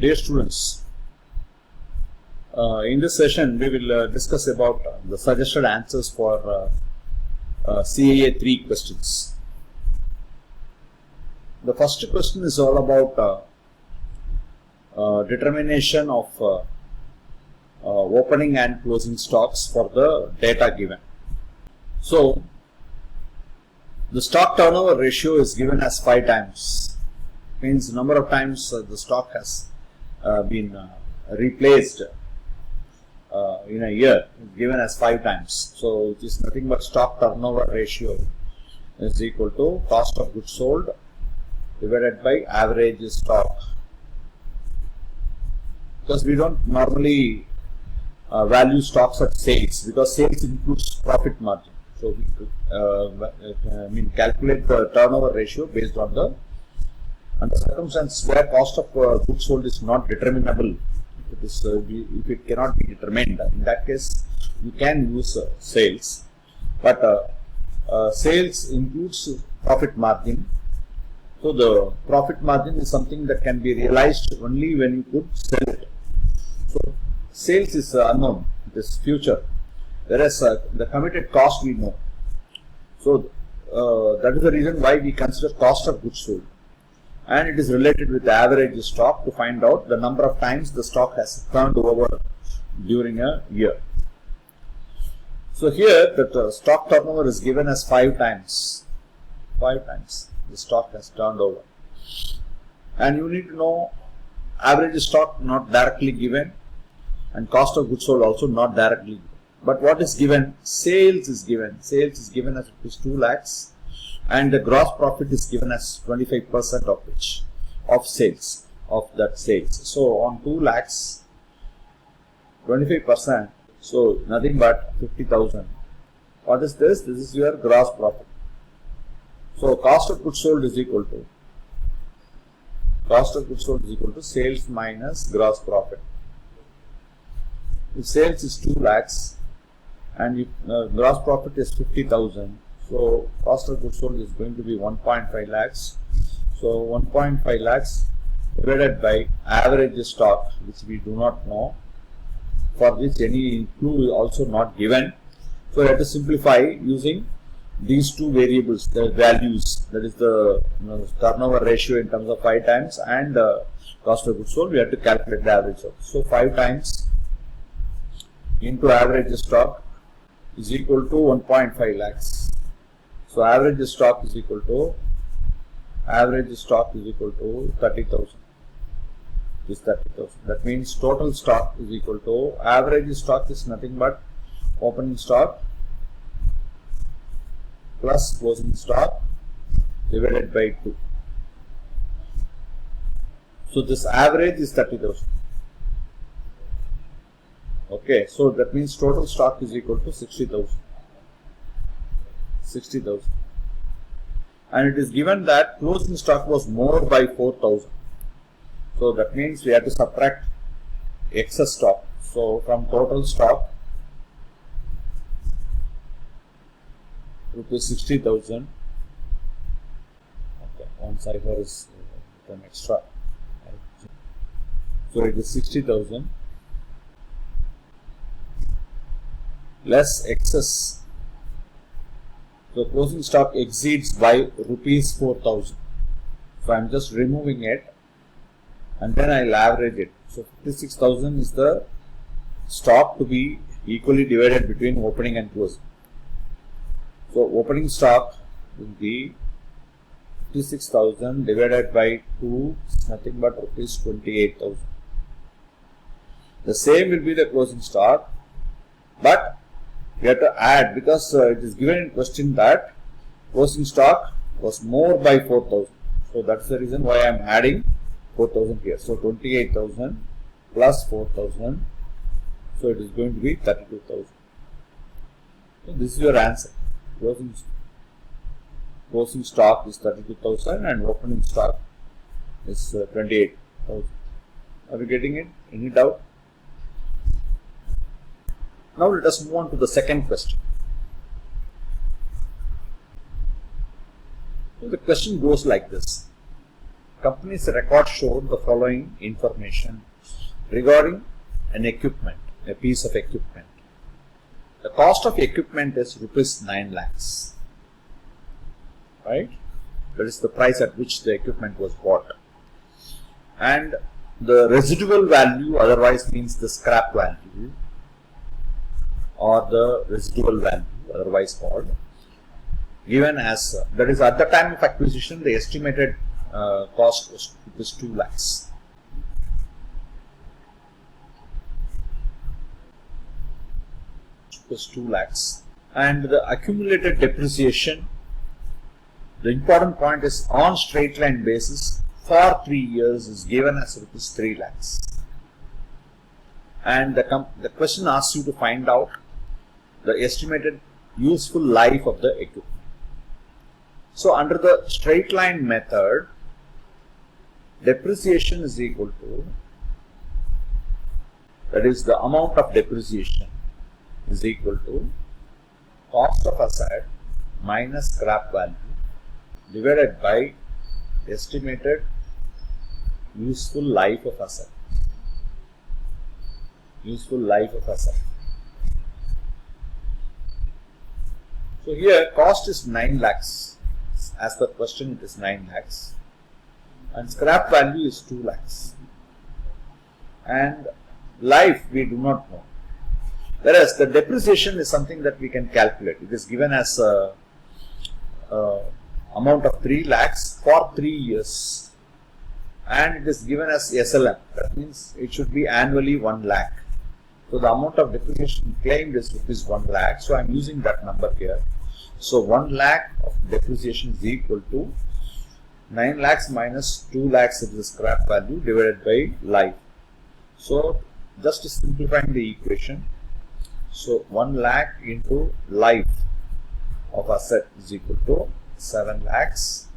Dear students, in this session we will discuss about the suggested answers for CAA 3 questions. The first question is all about determination of opening and closing stocks for the data given. So, the stock turnover ratio is given as 5 times. Means number of times the stock has been replaced in a year is given as 5 times. So it is nothing but stock turnover ratio is equal to cost of goods sold divided by average stock. Because we don't normally value stocks at sales, because sales includes profit margin. So we could calculate the turnover ratio based on the under circumstance where cost of goods sold is not determinable. If it cannot be determined, in that case you can use sales, but sales includes profit margin. So the profit margin is something that can be realized only when you could sell it. So sales is unknown, it is future, whereas the committed cost we know. So that is the reason why we consider cost of goods sold, and it is related with the average stock to find out the number of times the stock has turned over during a year. So here the stock turnover is given as 5 times. 5 times the stock has turned over, and you need to know average stock not directly given, and cost of goods sold also not directly given. But what is given? Sales is given. Sales is given as ₹2 lakhs. And the gross profit is given as 25% of which of sales, of that sales. So on 2 lakhs, 25%, so nothing but 50,000. What is this? This is your gross profit. So cost of goods sold is equal to sales minus gross profit. If sales is 2 lakhs and if gross profit is 50,000, so cost of goods sold is going to be 1.5 lakhs. So 1.5 lakhs divided by average stock, which we do not know, for which any clue is also not given. So we have to simplify using these two variables, the values, that is the turnover ratio in terms of 5 times and cost of goods sold. We have to calculate the average of. So 5 times into average stock is equal to 1.5 lakhs. So average stock is equal to 30,000. Is 30,000. That means total stock is equal to average stock is nothing but opening stock plus closing stock divided by 2. So this average is 30,000. Okay, so that means total stock is equal to 60,000. 60,000, and it is given that closing stock was more by 4,000. So that means we have to subtract excess stock. So from total stock, ₹60,000. Okay, one cipher is an extra. So it is 60,000 less excess. So closing stock exceeds by ₹4,000. So I am just removing it and then I will average it. So 56,000 is the stock to be equally divided between opening and closing. So opening stock will be 56,000 divided by 2 is nothing but ₹28,000. The same will be the closing stock, but we have to add, because it is given in question that closing stock was more by 4,000. So that's the reason why I am adding 4,000 here. So 28,000 plus 4,000. So it is going to be 32,000. So this is your answer. Closing stock is 32,000 and opening stock is 28,000. Are you getting it? Any doubt? Now let us move on to the second question. So the question goes like this. company's record showed the following information regarding an equipment, a piece of equipment. The cost of equipment is rupees 9 lakhs, right? That is the price at which the equipment was bought. And the residual value otherwise means the scrap value or the residual value otherwise called, given as, that is at the time of acquisition the estimated cost was 2 lakhs. Was 2 lakhs. And the accumulated depreciation, the important point is on straight line basis for 3 years is given as rupees 3 lakhs. And the question asks you to find out the estimated useful life of the equipment. So under the straight line method, depreciation is equal to, that is the amount of depreciation is equal to cost of asset minus scrap value divided by estimated useful life of asset. Useful life of asset. So here cost is 9 lakhs. As per question it is 9 lakhs. And scrap value is 2 lakhs. And life we do not know. Whereas the depreciation is something that we can calculate. It is given as a amount of 3 lakhs for 3 years. And it is given as SLM. That means it should be annually 1 lakh. So the amount of depreciation claimed is rupees 1 lakh. So I am using that number here. So 1 lakh of depreciation is equal to 9 lakhs minus 2 lakhs is the scrap value divided by life. So just simplifying the equation. So 1 lakh into life of asset is equal to 7 lakhs.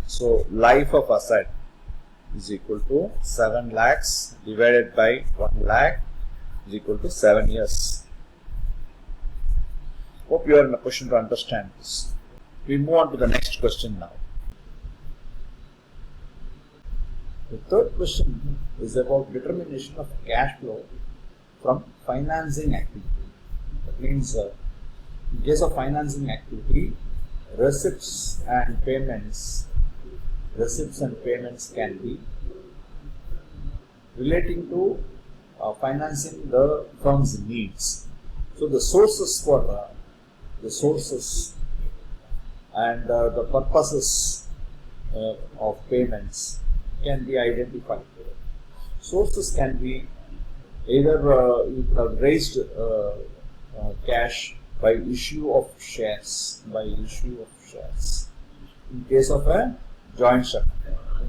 So life of asset is equal to 7 lakhs divided by 1 lakh is equal to 7 years. Hope you are in a position to understand this. We move on to the next question now. The third question is about determination of cash flow from financing activity. That means in case of financing activity, receipts and payments can be relating to financing the firm's needs. So the sources for the sources and the purposes of payments can be identified. Sources can be either you have raised cash by issue of shares, in case of a joint stock.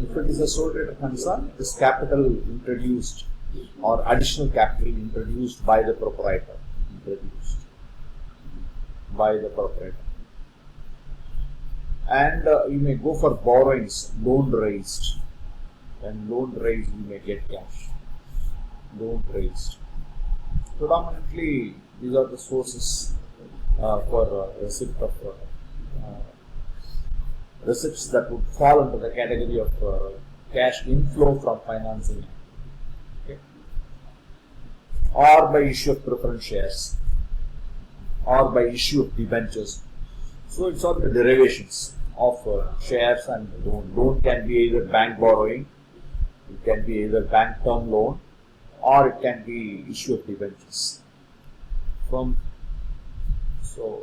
If it is a sole trader concern, this capital introduced or additional capital introduced by the proprietor. And you may go for borrowings, loan raised. When loan raised, you may get cash. Loan raised. Predominantly, these are the sources for receipt of receipts that would fall under the category of cash inflow from financing. Okay. Or by issue of preference shares, or by issue of debentures. So it's all the derivations of shares and loan. Loan can be either bank borrowing, it can be either bank term loan, or it can be issue of debentures. So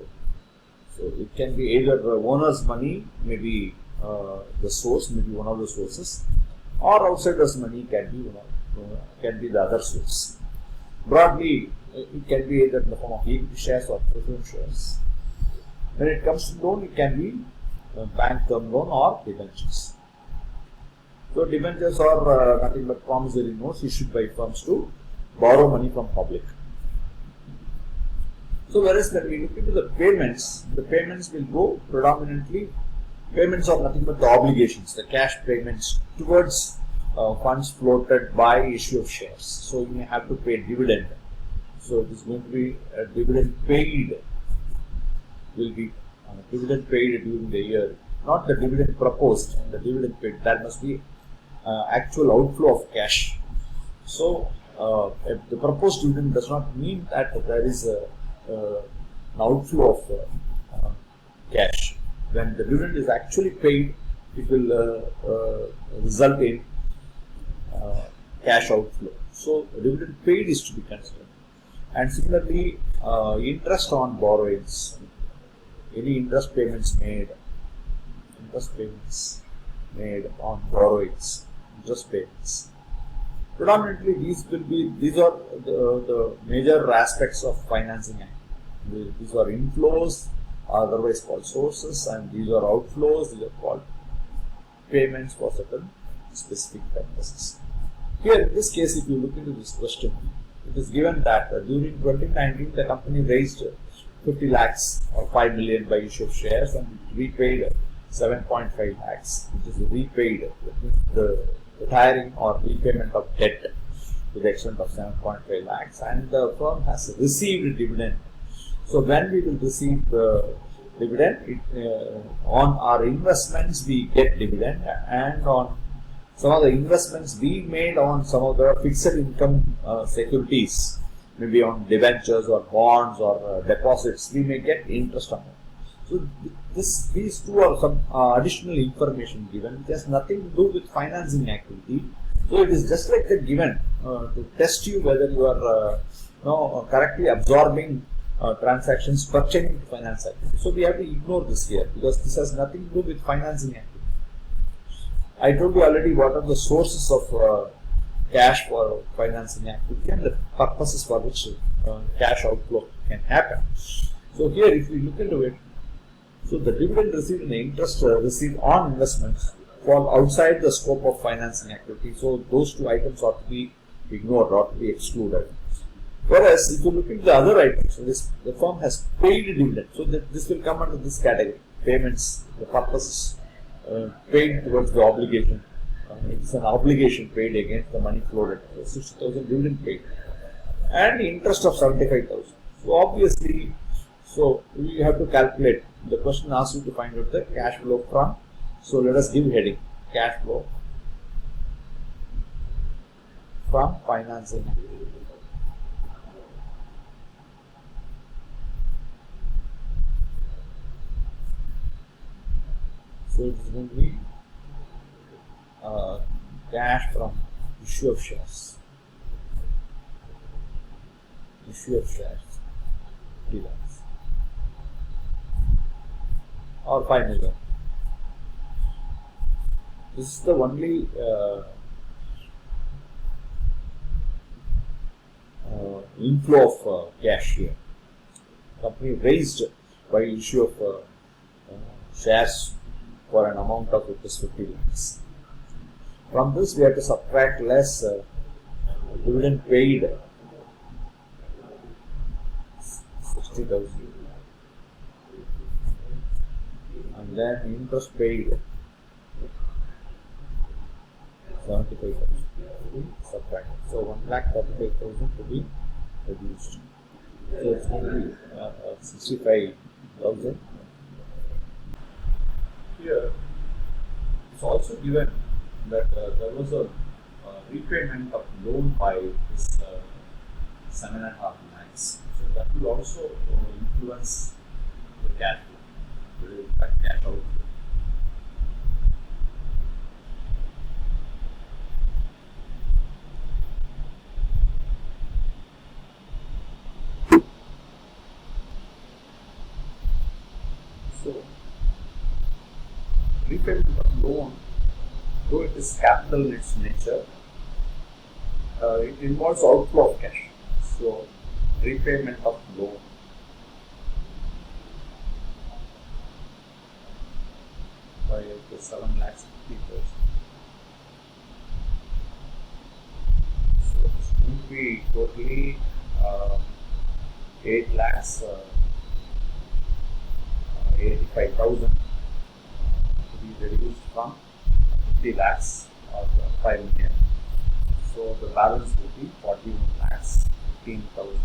it can be either the owner's money, maybe the source, maybe one of the sources, or outsider's money can be the other source. Broadly, it can be either in the form of equity shares or preference shares. When it comes to loan, it can be bank term loan or debentures. So debentures are nothing but promissory notes issued by firms to borrow money from public. So whereas when we look into the payments will go predominantly, payments are nothing but the obligations, the cash payments towards funds floated by issue of shares. So you may have to pay dividend. So it is going to be a dividend paid, will be dividend paid during the year, not the dividend proposed, the dividend paid. That must be actual outflow of cash. So if the proposed dividend does not mean that there is an outflow of cash. When the dividend is actually paid, it will result in cash outflow. So the dividend paid is to be considered. And similarly, interest on borrowings, any interest payments made on borrowings, interest payments. Predominantly, these are the major aspects of financing activity. These are inflows, otherwise called sources, and these are outflows. These are called payments for certain specific purposes. Here, in this case, if you look into this question, it is given that during 2019, the company raised 50 lakhs or 5 million by issue of shares, and it repaid 7.5 lakhs, which is repaid the retiring or repayment of debt to the extent of 7.5 lakhs, and the firm has received dividend. So when we will receive the dividend, on our investments we get dividend, and on some of the investments we made on some of the fixed income securities, maybe on debentures or bonds or deposits, we may get interest on it. So these two are some additional information given. It has nothing to do with financing activity. So it is just like the given to test you whether you are correctly absorbing transactions pertaining to finance activity. So we have to ignore this here because this has nothing to do with financing activity. I told you already what are the sources of cash for financing activity and the purposes for which cash outflow can happen. So here, if we look into it, so the dividend received and the interest received on investments fall outside the scope of financing activity. So those two items ought to be ignored, ought to be excluded. Whereas if you look at the other items, so the firm has paid dividend. So this will come under this category. Payments, the purposes paid towards the obligation. It's an obligation paid against the money floated. 60,000 dividend paid. And interest of 75,000. So obviously, so we have to calculate. The question asks you to find out the cash flow from. So let us give heading. Cash flow from financing. So it is going to be cash from issue of shares. Issue of shares. 50 lakhs. Or 5 million. This is the only inflow of cash here. Company raised by issue of shares for an amount of rupees 50 lakhs. From this we have to subtract less dividend paid 60,000 and then interest paid 75,000 subtract. So 1,35,000 to be reduced. So it's going to be 65,000. Here it's also given that there was a repayment of loan by this 7.5 lakhs. So that will also influence the cash flow, the cash outflow. So repayment of loan, though it is capital in its nature, it involves outflow of cash. So repayment of loan by 7 lakhs 50,000. So it's going to be totally 8 lakhs 85,000 to be reduced from 50 lakhs or 5 million. So the balance will be 41 lakhs 15,000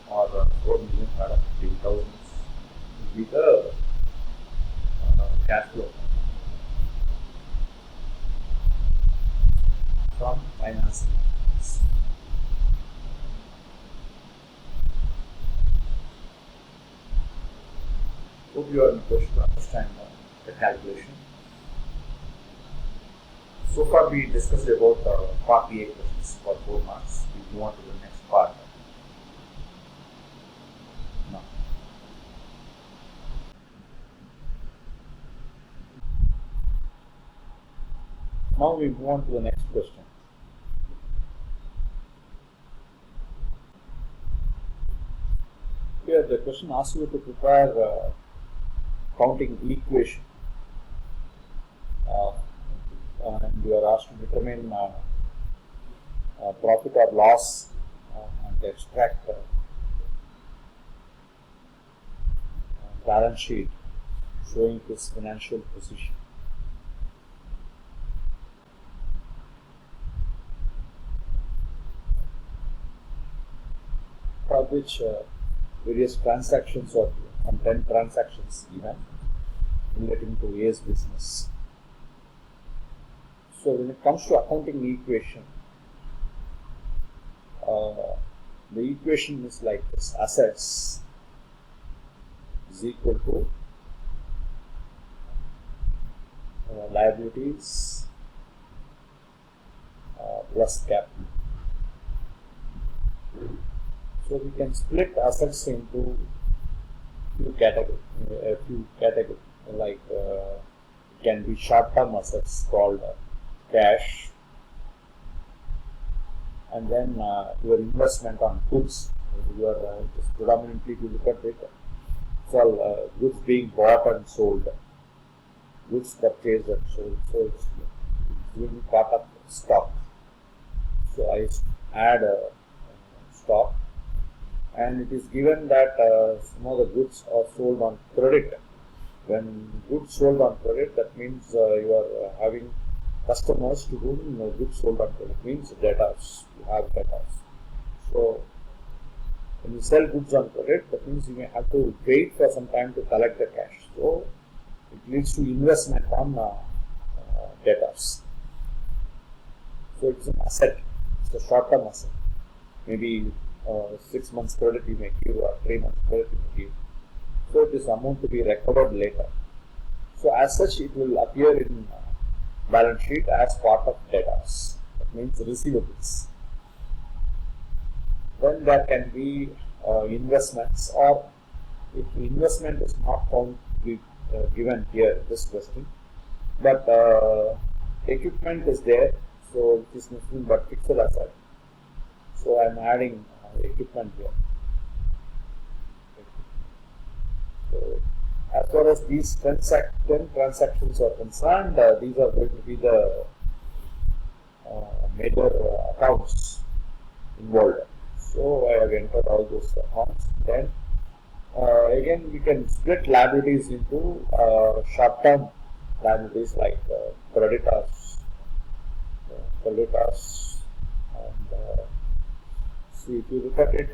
or 4 million 15,000 will be the cash flow. from financing. Hope you are in a position to understand the calculation. So far we discussed about part A questions for 4 marks. We move on to the next part. Now we move on to the next question. Here the question asks you to prepare counting equation, and you are asked to determine profit or loss and extract balance sheet showing his financial position. For which various transactions or some 10 transactions even relating to A's business. So when it comes to accounting equation, the equation is like this: assets is equal to liabilities plus capital. So we can split assets into a few categories, like it can be short-term assets called cash, and then your investment on goods. Just predominantly to look at it, it's all goods being bought and sold, goods purchased and sold. So it's really part of stock. So I add stock. And it is given that some of the goods are sold on credit. When goods sold on credit, that means you are having customers to whom goods sold on credit, means debtors. You have debtors. So when you sell goods on credit, that means you may have to wait for some time to collect the cash. So it leads to investment on debtors. So it's an asset. It's a short-term asset. Maybe 6 months credit you may give, or 3 months credit you may give. So this amount to be recovered later. So as such, it will appear in balance sheet as part of debtors. That means receivables. Then there can be investments, or if investment is not found to be given here in this question, but equipment is there, so it is nothing but fixed asset. So I am adding equipment here. So as far as these 10 transactions are concerned, these are going to be the major accounts involved. So I have entered all those accounts. Then again we can split liabilities into short-term liabilities like creditors, and see, if you look at it,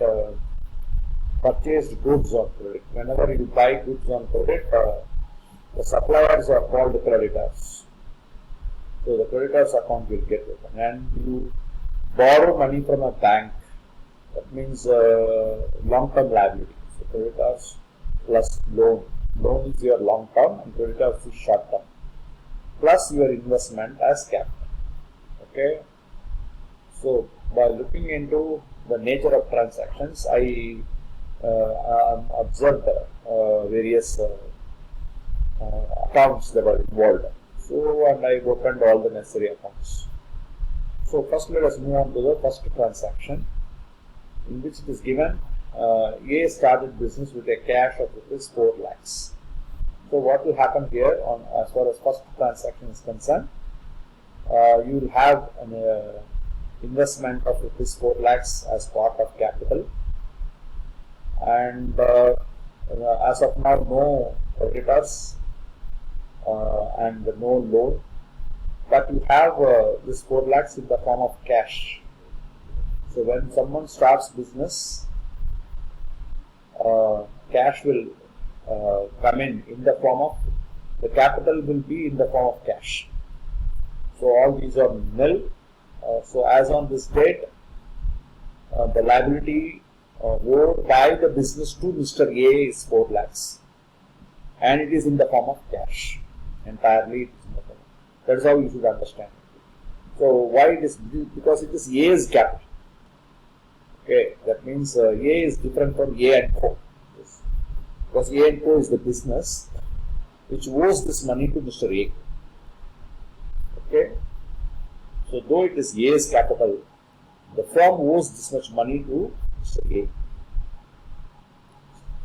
purchased goods on credit. Whenever you buy goods on credit, the suppliers are called creditors. So the creditors account will get open. And you borrow money from a bank. That means long-term liability. So creditors plus loan. Loan is your long-term and creditors is short-term. Plus your investment as capital. Okay. So by looking into the nature of transactions, I observed various accounts that are involved. So, and I opened all the necessary accounts. So first let us move on to the first transaction, in which it is given A started business with a cash of rupees 4 lakhs. So what will happen here on as far as first transaction is concerned, you will have an investment of rupees 4 lakhs as part of capital, and as of now no creditors and no loan, but you have this 4 lakhs in the form of cash. So when someone starts business, cash will come in the form of, the capital will be in the form of cash. So all these are nil. So as on this date, the liability owed by the business to Mr. A is 4 lakhs, and it is in the form of cash. Entirely it is in the form. That is how you should understand it. So why it is? Because it is A's capital. Okay, that means A is different from A and Co. Yes. Because A and Co is the business which owes this money to Mr. A. Okay, so though it is A's capital, the firm owes this much money to Mr. A.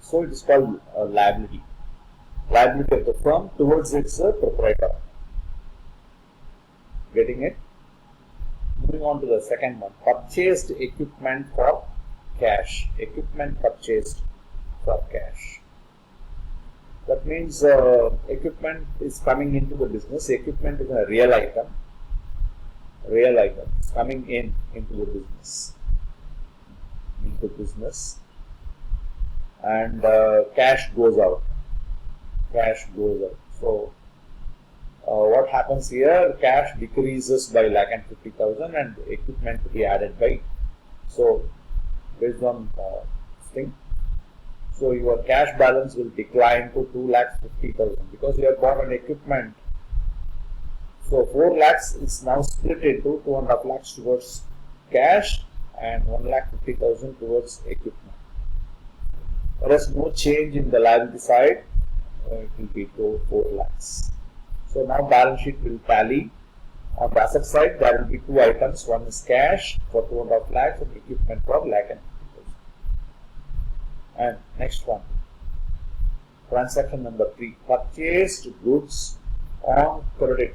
So it is called a liability. Liability of the firm towards its proprietor. Getting it? Moving on to the second one. Purchased equipment for cash. Equipment purchased for cash. That means equipment is coming into the business. Equipment is a real item. Real item is coming into the business. And cash goes out. Cash goes out. So what happens here? Cash decreases by 1,50,000 and equipment to be added by. So based on this thing, so your cash balance will decline to 2,50,000 because you have bought an equipment. So 4 lakhs is now split into 2.5 lakhs towards cash and 1,50,000 towards equipment. There is no change in the liability side. It will be to 4 lakhs. So now balance sheet will tally. On the asset side, there will be 2 items. One is cash for 2.5 lakhs and equipment for 1,50,000. And next one, transaction number 3, purchased goods on credit.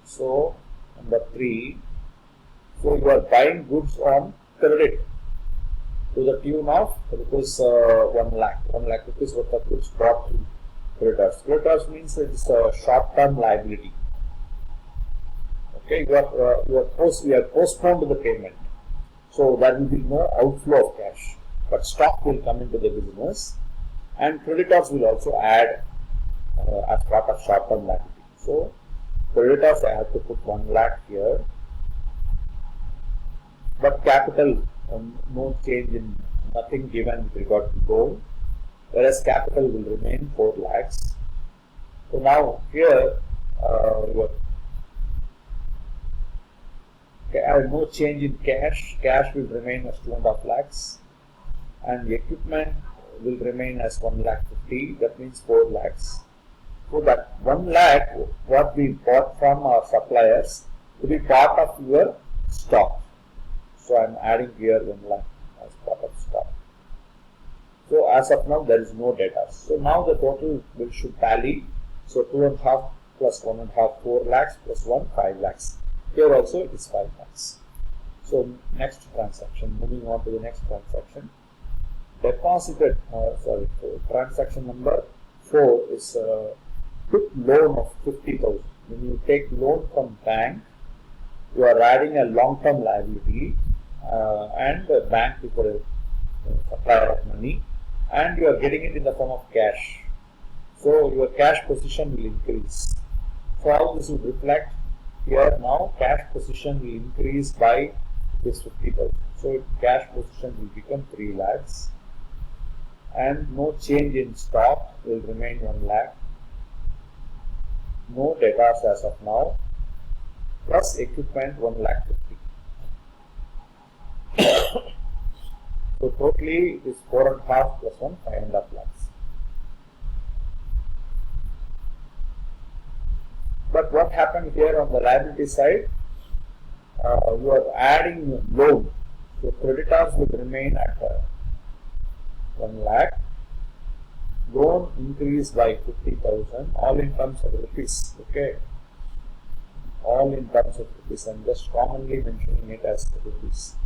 So number 3, so you are buying goods on credit to the tune of rupees 1 lakh. 1 lakh rupees worth of goods brought to creditors. Creditors means it is a short-term liability. Okay, you have postponed the payment, so there will be no outflow of cash, but stock will come into the business, and creditors will also add as part of short-term liability. So creditors, I have to put 1 lakh here, but capital, no change in, nothing given with regard to gold, whereas capital will remain 4 lakhs. So now here no change in cash. Cash will remain as 2.5 lakhs, and the equipment will remain as 1,50,000. That means 4 lakhs. So that 1 lakh what we bought from our suppliers to be part of your stock. So I am adding here 1 lakh as part of stock. So as of now there is no data. So now the total should tally. So 2.5 plus 1.5, 4 lakhs plus 1, 5 lakhs. Here also it is 5 lakhs. So next transaction, moving on to the next transaction. Deposited, transaction number 4 is took loan of 50,000. When you take loan from bank, you are adding a long-term liability, and the bank is a supplier of money, and you are getting it in the form of cash. So your cash position will increase. So how this will reflect here? Now cash position will increase by this 50,000. So cash position will become 3 lakhs, and no change in stock will remain 1 lakh. No debtors as of now, plus equipment 1,50,000. So totally it is 4.5 plus 1, 5.5 lakhs. But what happened here on the liability side? You are adding loan. So creditors will remain at 1 lakh. Loan increased by 50,000, all in terms of rupees. Okay, all in terms of rupees. I'm just commonly mentioning it as rupees.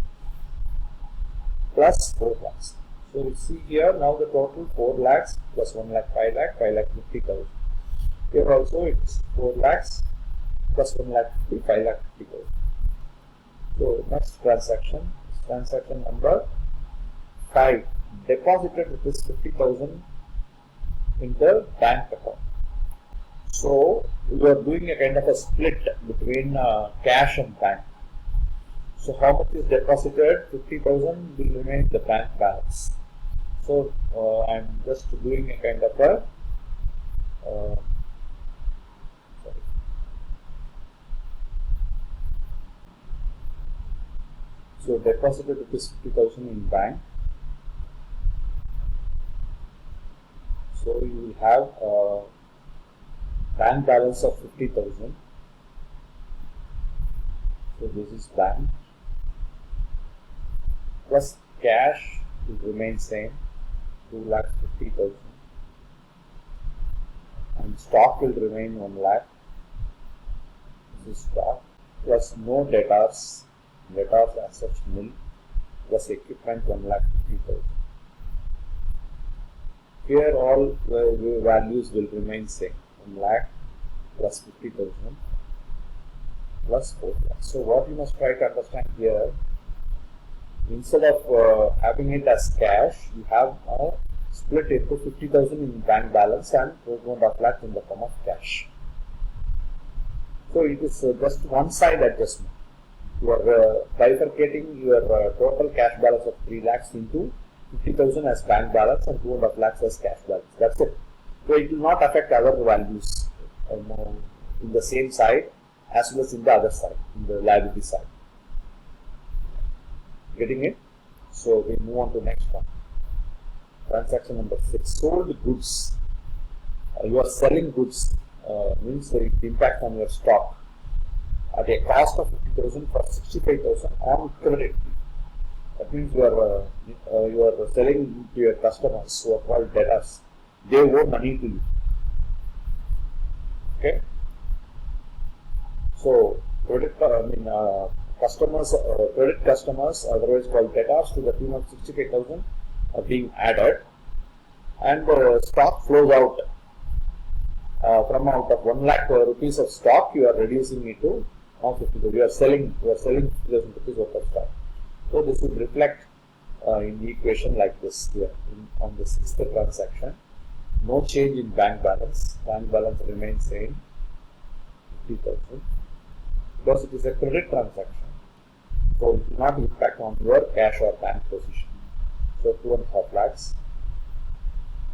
Plus 4 lakhs. So you see here now the total 4 lakhs plus 1 lakh, 5 lakh, 5 lakh 50,000. Here also it's 4 lakhs plus 1 lakh 50, 5 lakh 50,000. So next transaction, transaction number 5. Deposited rupees 50,000 in the bank account. So we are doing a kind of a split between cash and bank. So how much is deposited? 50,000 will remain in the bank balance. So I'm just doing a kind of a so deposited rupees 50,000 in bank. So you will have a bank balance of 50,000. So this is bank plus cash will remain same, 2,50,000, and stock will remain 1 lakh. This is stock plus no debtors as such nil, plus equipment 1,50,000. Here all the values will remain same, 1 lakh plus 50,000 plus 4 lakhs. So what you must try to understand here, instead of having it as cash, you have now split into 50,000 in bank balance and 4.5 lakhs in the form of cash. So it is just one side adjustment. You are bifurcating your total cash balance of 3 lakhs into 50,000 as bank balance and 2.5 lakhs as cash balance. That's it. So it will not affect other values in the same side as well as in the other side, in the liability side. Getting it? So we move on to the next one. Transaction number 6. Sold goods. You are selling goods, means it impact on your stock at a cost of 50,000 for 65,000 on credit. That means you are selling to your customers who are called debtors. They owe money to you. Okay. So credit customers, otherwise called debtors, to the tune of 65,000 are being added, and stock flows out. From out of 1 lakh rupees of stock, you are reducing it to 50,000. You are selling 50,000 rupees worth of stock. So this would reflect in the equation like this here. On the 6th transaction, no change in bank balance. Bank balance remains same, 50,000, because it is a credit transaction. So it will not impact on your cash or bank position. So 2.5 lakhs.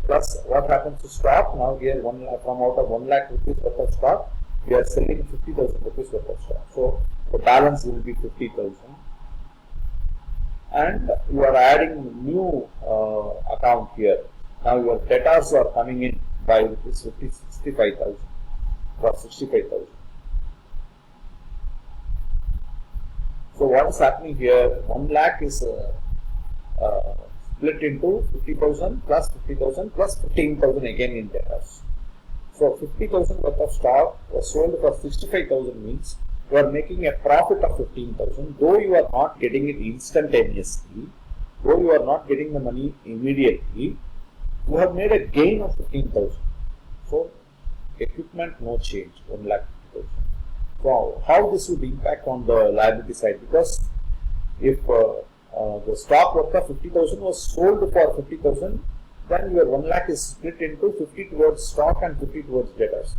Plus what happens to stock? Now here from out of 1 lakh rupees worth of stock, we are selling 50,000 rupees worth of stock. So the balance will be 50,000. And you are adding new account here. Now your debtors are coming in by rupees 65,000 for 65,000. So what is happening here? 1 lakh is split into 50,000 plus 50,000 plus 15,000 again in debtors. So 50,000 worth of stock was sold for 65,000 means you are making a profit of 15,000, though you are not getting it instantaneously, though you are not getting the money immediately, you have made a gain of 15,000. So equipment no change, 1,50,000. So how this would impact on the liability side? Because if the stock worth of 50,000 was sold for 50,000, then your 1 lakh is split into 50 towards stock and 50 towards debtors.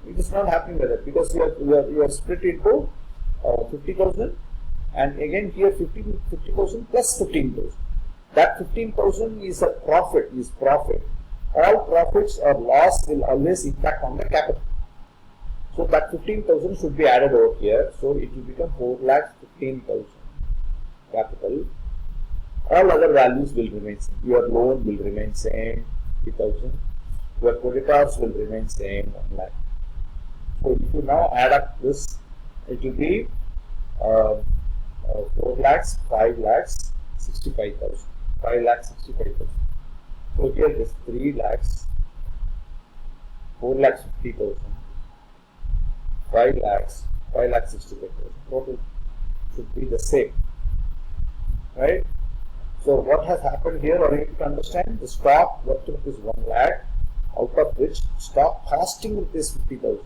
It is not happening like that, because you are split into 50,000, and again here 50,000 plus 15,000. That 15,000 is a profit. All profits or loss will always impact on the capital. So that 15,000 should be added over here. So it will become 4,15,000 capital. All other values will remain same. Your loan will remain same, 50,000. Your creditors will remain same, 1 lakh. So if you now add up this, it will be 4 lakhs, 5 lakhs, 65,000. 5 lakhs, 65,000. So here it is 3 lakhs, 4 lakhs, 50,000, 5 lakhs, 65,000. Total should be the same, right? So what has happened here, or you need to understand, the stock worth is 1 lakh, out of which stock costing rupees 50,000.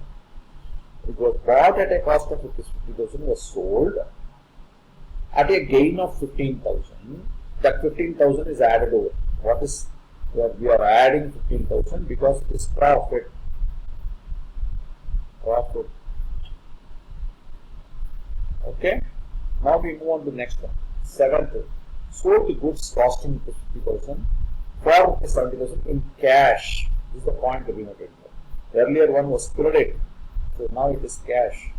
It was bought at a cost of rupees 50,000, was sold at a gain of 15,000. That 15,000 is added over. What is, we are adding 15,000 because it is profit. profit. Okay. Now we move on to the next one. Seventh, sold goods costing 50,000 for 70,000 in cash. This is the point to be noted. Earlier one was credit, so now it is cash.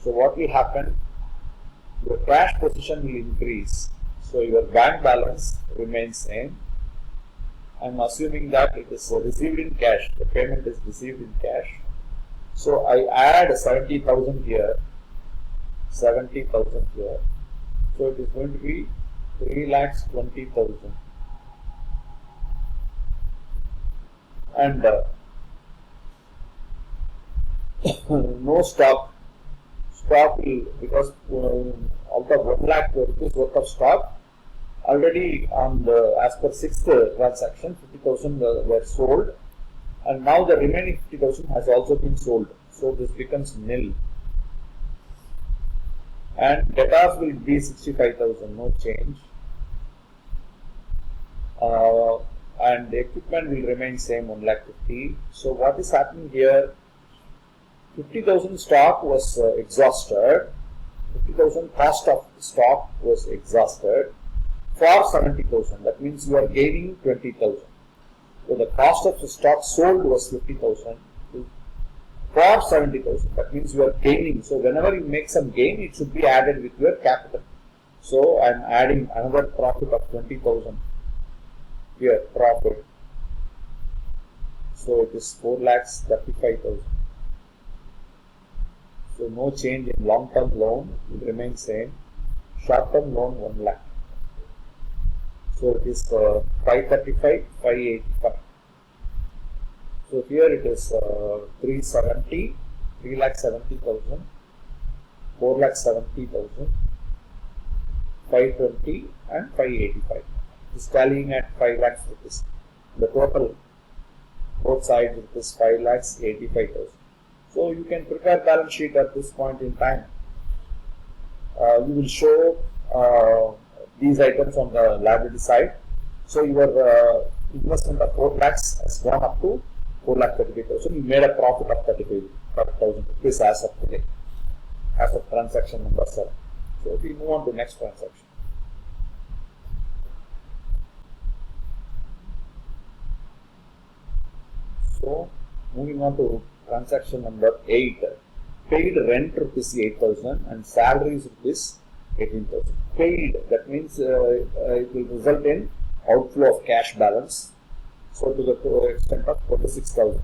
So what will happen? Your cash position will increase. So your bank balance remains same. I am assuming that it is received in cash. The payment is received in cash. So I add 70,000 here, 70,000 here. So it is going to be 3,20,000. And no stock. Stock will, because out of 1 lakh rupees worth of stock, already on the, as per 6th transaction, 50,000 were sold, and now the remaining 50,000 has also been sold. So this becomes nil. And debtors will be 65,000, no change. And the equipment will remain same, 1,50,000. So what is happening here? 50,000 stock was exhausted. 50,000 cost of stock was exhausted for 70,000. That means you are gaining 20,000. So the cost of the stock sold was 50,000 for 70,000. That means you are gaining. So whenever you make some gain, it should be added with your capital. So I am adding another profit of 20,000 here, profit. So it is 4,35,000. So no change in long-term loan, will remain same. Short-term loan 1 lakh. So it is 535, 585. So here it is 370, 3,70,000, 4,70,000, 520 and 585. It is tallying at 5 lakhs rupees. The total, both sides, it is 5,85,000. So you can prepare balance sheet at this point in time. You will show these items on the liability side. So your investment of 4 lakhs has gone up to 4,35,000. You made a profit of 35,000 rupees as of today, as of transaction number 7. So we move on to next transaction. So moving on to transaction number 8. Paid rent rupees 8,000 and salaries rupees 18,000. Paid, that means it will result in outflow of cash balance. So to the extent of 26,000.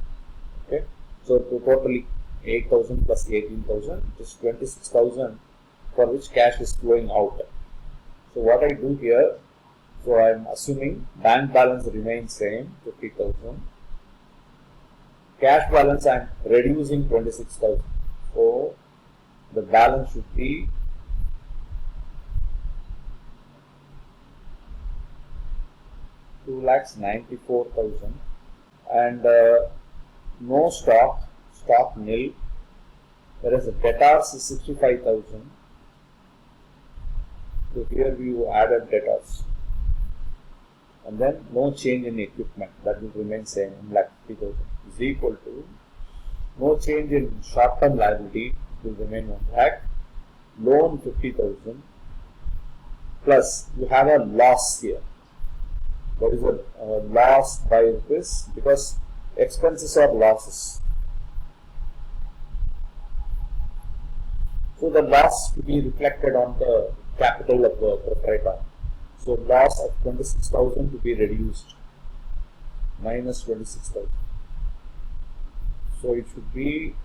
Okay. So to totally 8,000 plus 18,000, it is 26,000 for which cash is flowing out. So what I do here, so I am assuming bank balance remains same, 50,000. Cash balance I am reducing 26,000. So the balance should be 2,94,000 and no stock, nil. Whereas the debtors is 65,000. So here we added debtors. And then no change in equipment, that will remain same, 1,50,000 is equal to no change in short-term liability, will remain 1 lakh, loan 50,000 plus you have a loss here. There is a loss by this because expenses are losses. So the loss to be reflected on the capital of the proprietor. So loss of 26,000 to be reduced, minus 26,000. So it should be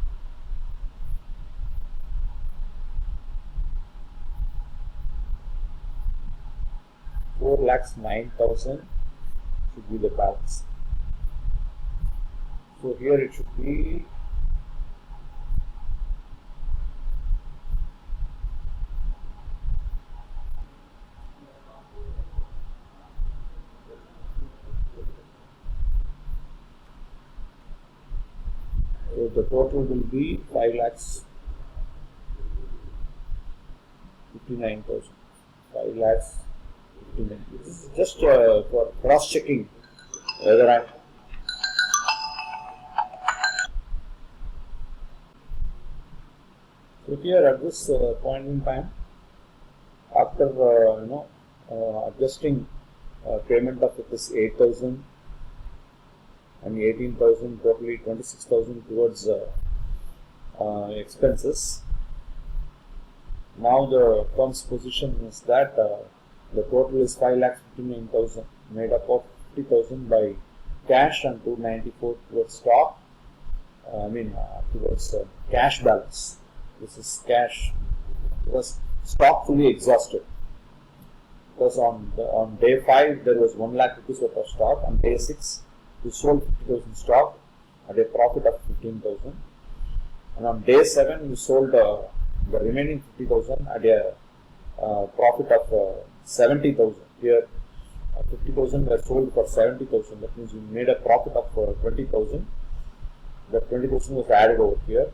4,09,000 should be the balance. So here it should be so the total will be 5,59,000. 5,59,000. This is just for cross checking whether So here at this point in time, after adjusting payment of this 8,000 and 18,000, totally 26,000 towards expenses. Now the firm's position is that the total is 5,59,000, made up of 50,000 by cash and 294 towards stock. Towards cash balance. This is cash. Because stock fully exhausted. Because on day 5 there was 1 lakh rupees worth of stock. On day 6 we sold 50,000 stock at a profit of 15,000. And on day 7 we sold the remaining 50,000 at a profit of 70,000. Here 50,000 were sold for 70,000. That means we made a profit of 20,000. The 20,000 was added over here.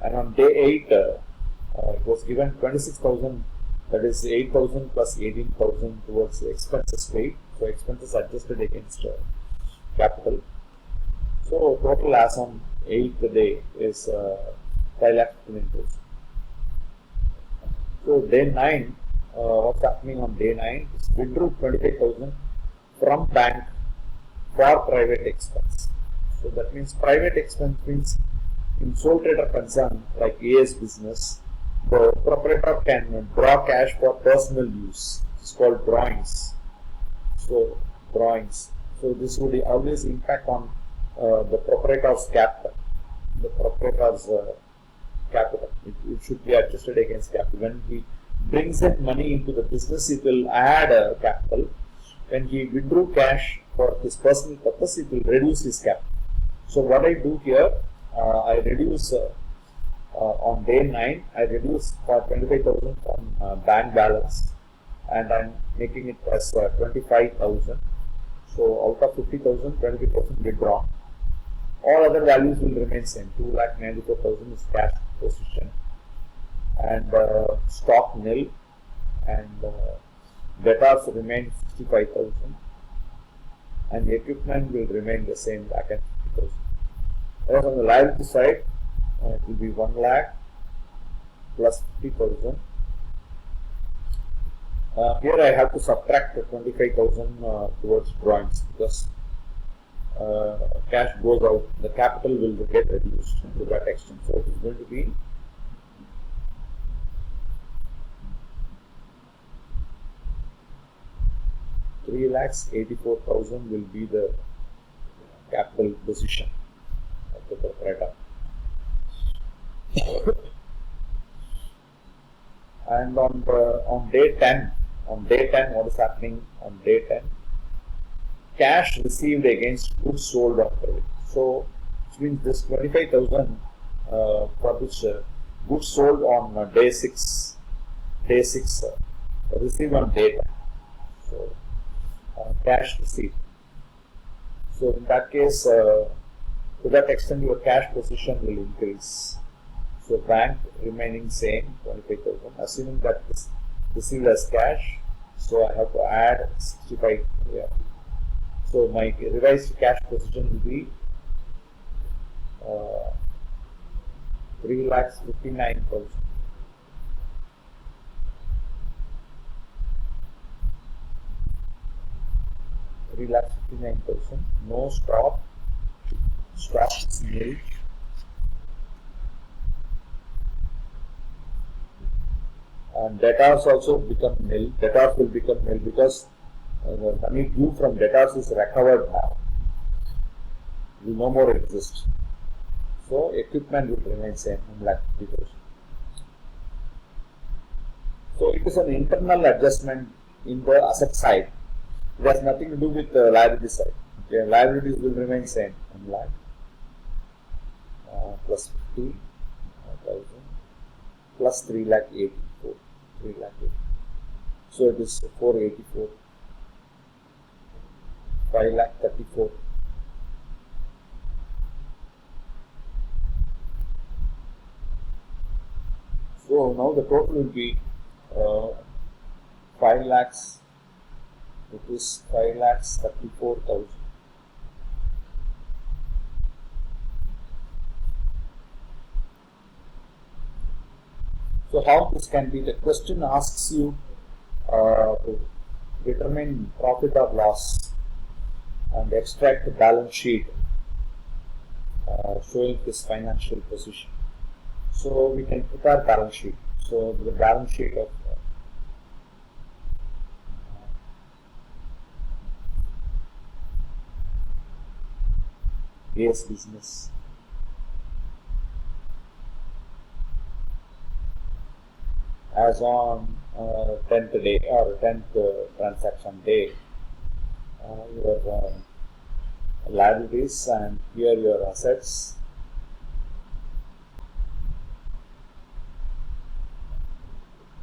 And on day 8 it was given 26,000. That is 8,000 plus 18,000 towards the expenses paid. So expenses adjusted against capital. So total as on 8th day is 5,59,000. So day 9, what's happening on day 9 is withdrew 25,000 from bank for private expense. So that means private expense means in sole trader concern like AS business, the proprietor can draw cash for personal use. It's called drawings. So drawings. So this would always impact on the proprietor's capital. The proprietor's capital. It should be adjusted against capital. When he brings in money into the business, it will add capital. When he withdrew cash for his personal purpose, it will reduce his capital. So what I do here, I reduce on day 9, I reduce for 25,000 from bank balance, and I'm making it as 25,000. So out of 50,000, 25,000 withdrawn. All other values will remain same. 2,94,000 is cash position, and stock nil, and debtors remain 65,000, and equipment will remain the same back at 50,000. Whereas on the liability side, it will be 1 lakh plus 50,000. Here I have to subtract 25,000 towards drawings because cash goes out, the capital will get reduced to that extent. So it is going to be $3,84,000 will be the capital position of the proprietor. And on day 10, what is happening on day 10? Cash received against goods sold on credit. So which means this 25,000 for which goods sold on day 6 received on day 10. So cash received. So in that case, to that extent, your cash position will increase. So bank remaining same, 25,000. Assuming that is received as cash, so I have to add 65 here. So my revised cash position will be 3,59,000. $3,59,000. No stock. Stock is nil. And debtors also become nil. Debtors will become nil because the money due from debtors is recovered now. It will no more exist. So equipment will remain same, 1,50,000. So it is an internal adjustment in the asset side. It has nothing to do with the liability side. Okay, liabilities will remain same, 1 lakh plus 50,000 plus 3,84,000. 3,80,000. So it is 484. 5,34,000. So now the total will be 5 lakhs. It is 5,34,000. So how this can be? The question asks you to determine profit or loss and extract the balance sheet showing this financial position. So we can prepare balance sheet. So the balance sheet of A's business. As on 10th day or 10th transaction day, your liabilities, and here your assets.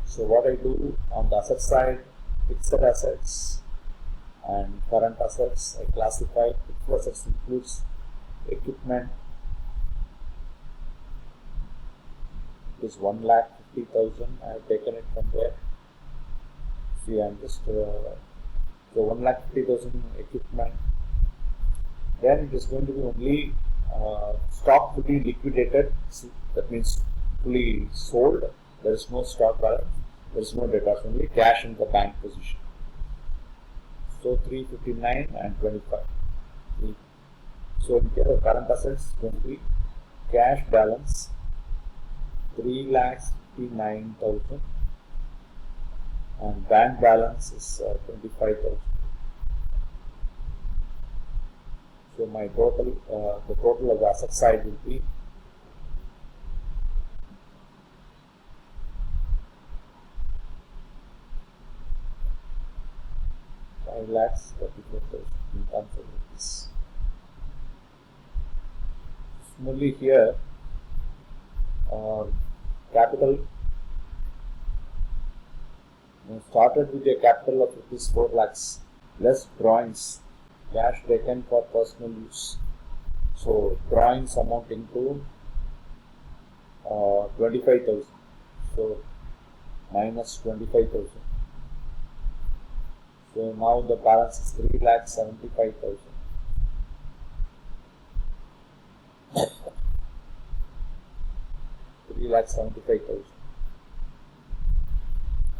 So what I do on the asset side, fixed assets and current assets, I classify. Fixed assets includes equipment. It is 1,50,000. I have taken it from there. See, I'm just so 1,50,000 equipment. Then it is going to be only stock fully liquidated. So that means fully sold. There is no stock balance. There is no debtors, only cash in the bank position. So 359 and 25. So in case of current assets, going to be cash balance 3,59,000 and bank balance is 25,000. So my total, the total of the asset side will be 5,34,000 in terms of rupees. Similarly here, capital started with a capital of rupees 4 lakhs, less drawings, cash taken for personal use. So drawings amounting to 25,000. So minus 25,000. So now the balance is 3,75,000.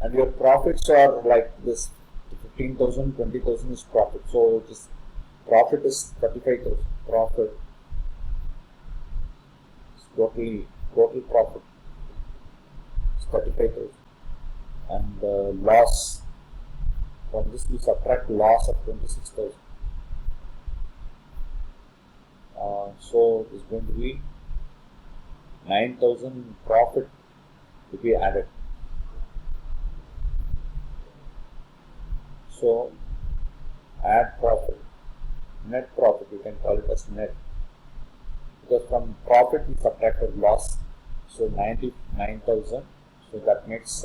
And your profits are like this: 15,000, 20,000 is profit. So this profit is 35,000. Profit is total profit is 35,000. And loss, from this we subtract loss of 26,000. So it is going to be 9,000 profit to be added. So add profit, net profit, you can call it as net, because from profit we subtracted loss. So 99,000. So that makes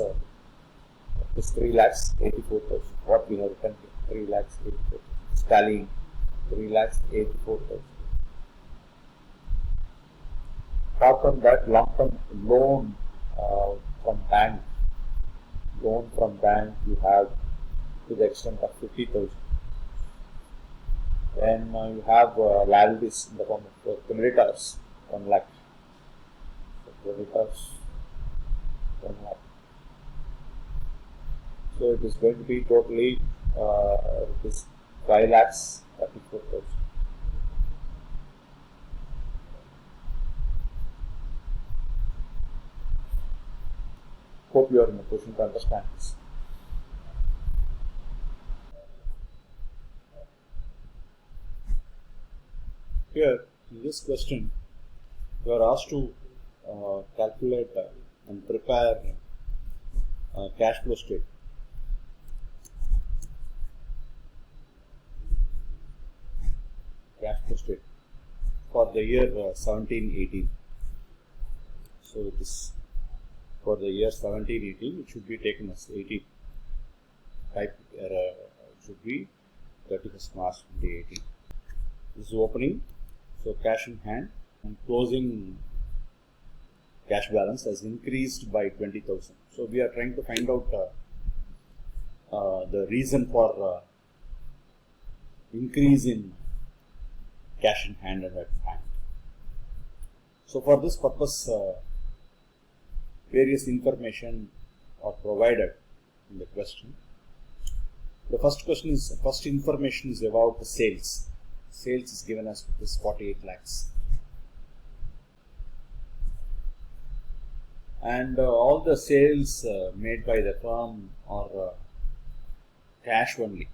is 3,84,000. What we have written here, 3,84,000. It's tallying 3,84,000. Apart from that, long-term loan from bank, you have to the extent of 50,000. Then you have liabilities in the form of creditors, 1 lakh. So creditors, 1 lakh. So it is going to be totally rupees 5,34,000. Hope you are in a position to understand this. Here, in this question, you are asked to calculate and prepare cash flow statement. Cash flow statement for the year 17-18. So it is for the year 17-18, it should be taken as 18. Type error should be 31st March 2018. This is opening. So cash in hand and closing cash balance has increased by 20,000. So we are trying to find out the reason for increase in cash in hand and at bank. So for this purpose, various information are provided in the question. The first information is about the sales. Sales is given as this 48 lakhs. And all the sales made by the firm are cash only.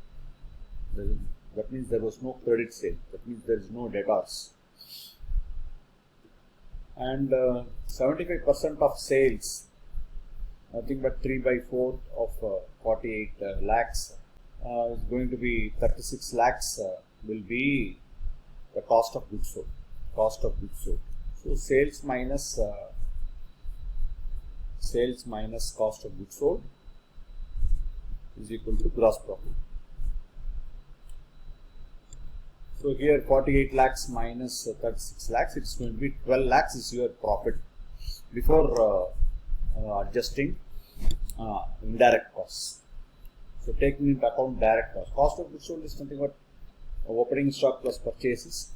That means there was no credit sale. That means there is no debtors. And 75% of sales, nothing but 3/4 of 48 lakhs is going to be 36 lakhs will be the cost of goods sold. Cost of goods sold. So sales minus cost of goods sold is equal to gross profit. So here 48 lakhs minus 36 lakhs, it's going to be 12 lakhs is your profit before adjusting indirect costs. So taking into account direct costs. Cost of goods sold is nothing but opening stock plus purchases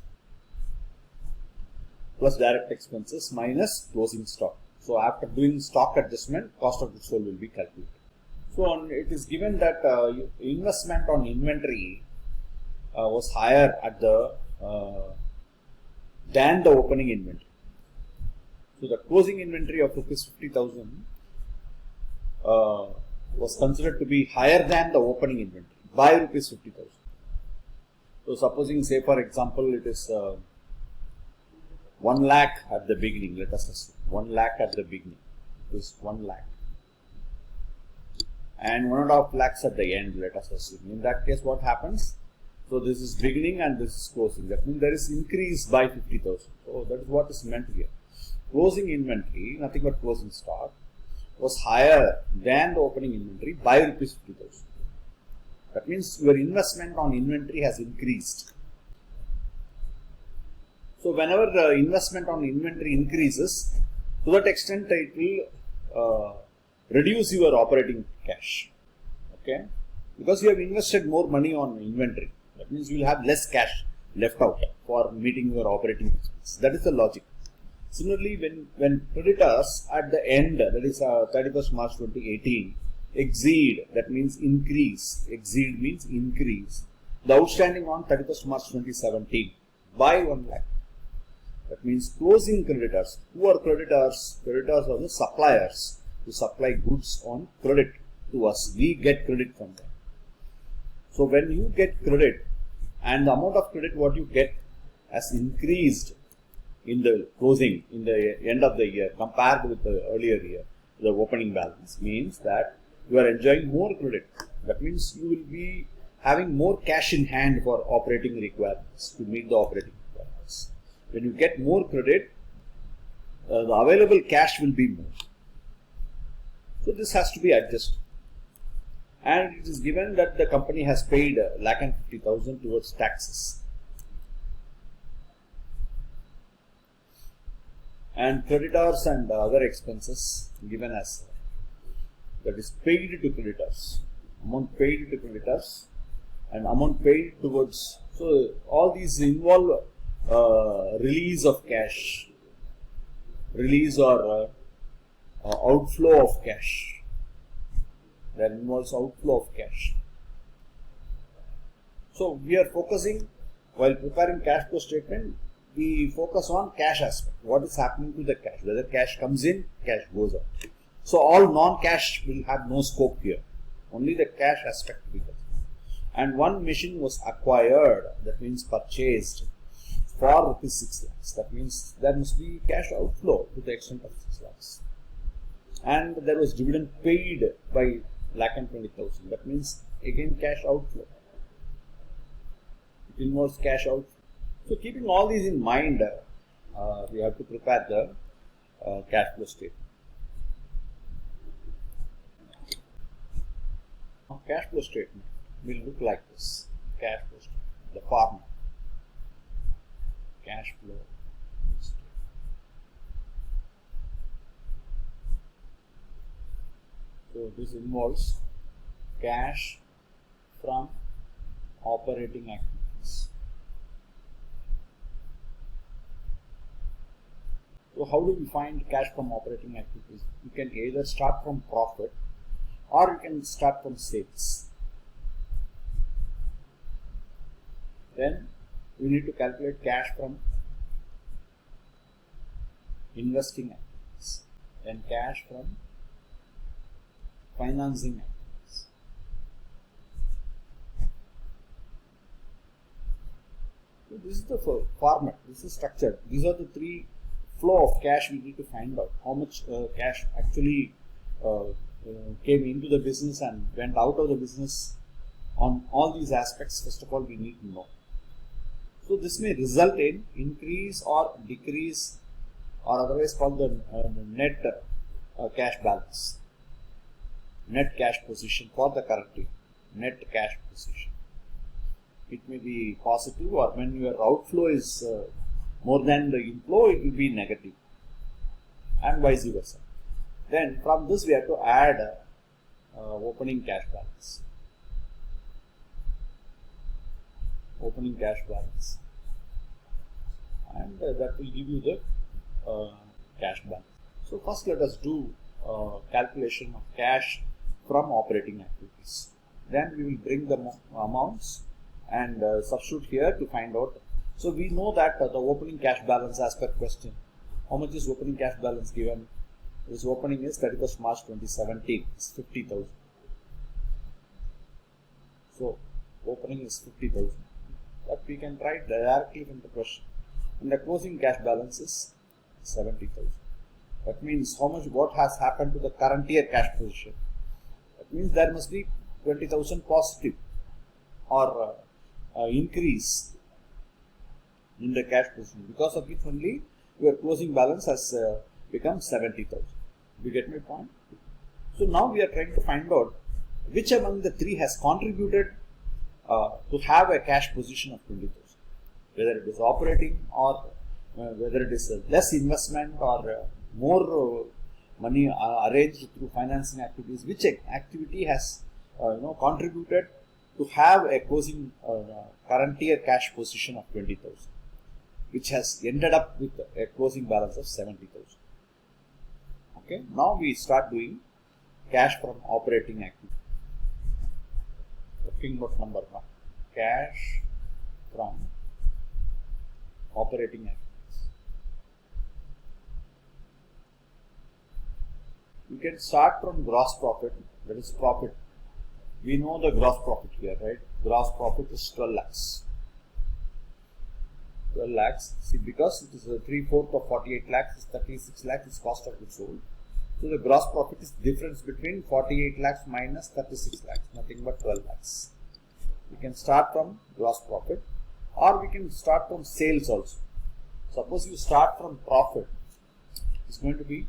plus direct expenses minus closing stock. So after doing stock adjustment, cost of goods sold will be calculated. So it is given that investment on inventory was higher at the than the opening inventory. So the closing inventory of rupees 50,000 was considered to be higher than the opening inventory by rupees 50,000. So supposing, say for example, it is 1 lakh at the beginning. Let us assume 1 lakh at the beginning. It is 1 lakh. And 1.5 lakhs at the end, let us assume. In that case, what happens? So this is beginning and this is closing. That means there is increase by 50,000. So that is what is meant here. Closing inventory, nothing but closing stock, was higher than the opening inventory by rupees 50,000. That means your investment on inventory has increased. So whenever the investment on inventory increases, to that extent it will reduce your operating cash. Okay? Because you have invested more money on inventory. That means you will have less cash left out for meeting your operating expenses. That is the logic. Similarly, when creditors at the end, that is 31st March 2018, exceed, that means increase, exceed means increase, the outstanding on 31st March 2017 by 1 lakh. That means closing creditors. Who are creditors? Creditors are the suppliers who supply goods on credit to us. We get credit from them. So when you get credit and the amount of credit what you get has increased in the closing, in the end of the year compared with the earlier year, the opening balance means that you are enjoying more credit. That means you will be having more cash in hand for operating requirements, to meet the operating requirements. When you get more credit, the available cash will be more. So this has to be adjusted. And it is given that the company has paid 1,50,000 towards taxes. And creditors and other expenses given as, that is paid to creditors, amount paid to creditors and amount paid towards. So all these involve release of cash, release or outflow of cash. That involves outflow of cash. So we are focusing, while preparing cash flow statement, we focus on cash aspect. What is happening to the cash? Whether cash comes in, cash goes out. So all non-cash will have no scope here. Only the cash aspect will be. And one machine was acquired, that means purchased, for rupees 6 lakhs. That means there must be cash outflow to the extent of 6 lakhs. And there was dividend paid by 1,20,000. That means again cash outflow. It involves cash outflow. So keeping all these in mind, we have to prepare the cash flow statement. Now, cash flow statement will look like this. Cash flow statement, the format. Cash flow statement. So this involves cash from operating activities. So So how do we find cash from operating activities? You can either start from profit or you can start from sales. Then we need to calculate cash from investing activities, then cash from financing activities. So this is the format, this is structured. These are the three flow of cash we need to find out. How much cash actually came into the business and went out of the business. On all these aspects, first of all, we need to know. So this may result in increase or decrease, or otherwise called the net cash balance, net cash position for the current year, net cash position. It may be positive, or when your outflow is more than the inflow, it will be negative, and vice versa. Then from this we have to add opening cash balance. Opening cash balance, and that will give you the cash balance. So first let us do calculation of cash from operating activities. Then we will bring the amounts and substitute here to find out. So we know that the opening cash balance as per question. How much is opening cash balance given? This opening is 31st March 2017. It's 50,000. So opening is 50,000. But we can write directly from the question. And the closing cash balance is 70,000. That means how much, what has happened to the current year cash position. That means there must be 20,000 positive or increase in the cash position, because of which only your closing balance has become 70,000. You get my point? So now we are trying to find out which among the three has contributed to have a cash position of 20,000, whether it is operating or whether it is less investment or more money arranged through financing activities. Which activity has contributed to have a closing current year cash position of 20,000, which has ended up with a closing balance of 70,000. Okay, now we start doing cash from operating activity. Talking about number one, cash from operating activities. You can start from gross profit, that is profit. We know the gross profit here, right? Gross profit is 12 lakhs. 12 lakhs, see, because it is 3/4 of 48 lakhs is 36 lakhs is cost of goods sold. So the gross profit is difference between 48 lakhs minus 36 lakhs, nothing but 12 lakhs. We can start from gross profit, or we can start from sales also. Suppose you start from profit, it's going to be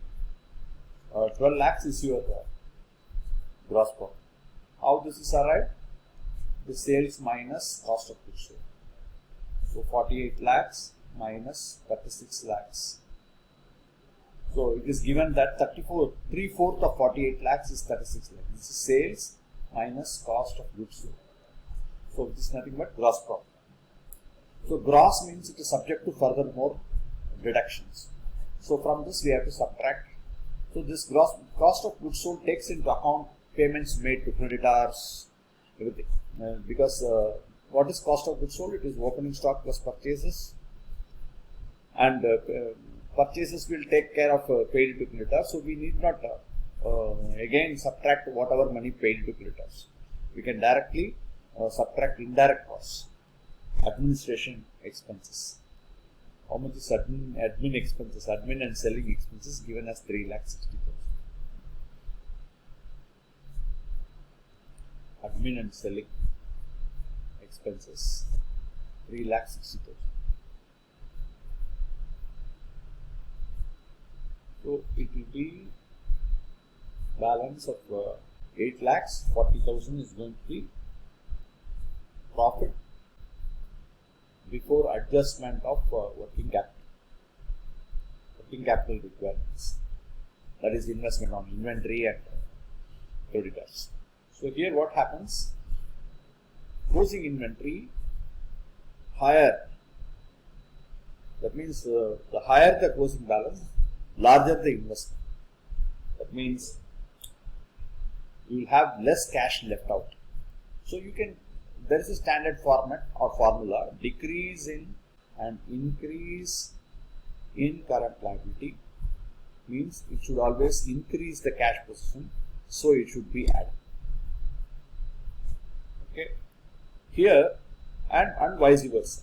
12 lakhs is your gross profit. How this is arrived? The sales minus cost of goods sold. So 48 lakhs minus 36 lakhs. So it is given that 3/4 of 48 lakhs is 36 lakhs. This is sales minus cost of goods sold. So it is nothing but gross profit. So gross means it is subject to further more deductions. So from this we have to subtract. So this gross cost of goods sold takes into account payments made to creditors, everything. Because what is cost of goods sold? It is opening stock plus purchases, and purchases will take care of paid to creditors. So we need not again subtract whatever money paid to creditors. We can directly subtract indirect costs, administration expenses. How much is admin expenses? Admin and selling expenses given as 3,60,000. Admin and selling expenses 3,60,000. So it will be balance of 8,40,000 is going to be profit before adjustment of working capital requirements, that is investment on inventory and creditors. So here what happens? Closing inventory higher, that means the higher the closing balance, larger the investment. That means you will have less cash left out. So you can, there is a standard format or formula: decrease in and increase in current liability means it should always increase the cash position, so it should be added. Okay, here and vice versa.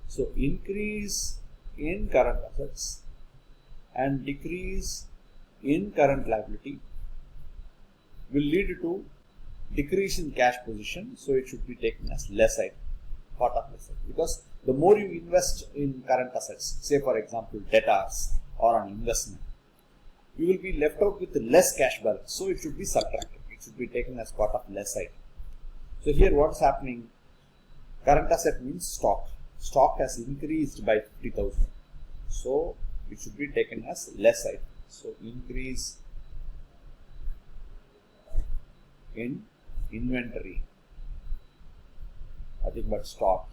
So increase in current assets and decrease in current liability will lead to decrease in cash position, so it should be taken as less item, part of less item. Because the more you invest in current assets, say for example debtors or an investment, you will be left out with less cash balance, so it should be subtracted. It should be taken as part of less item. So here what is happening? Current asset means stock. Stock has increased by 50,000, so it should be taken as less item. So increase in inventory, nothing but stock,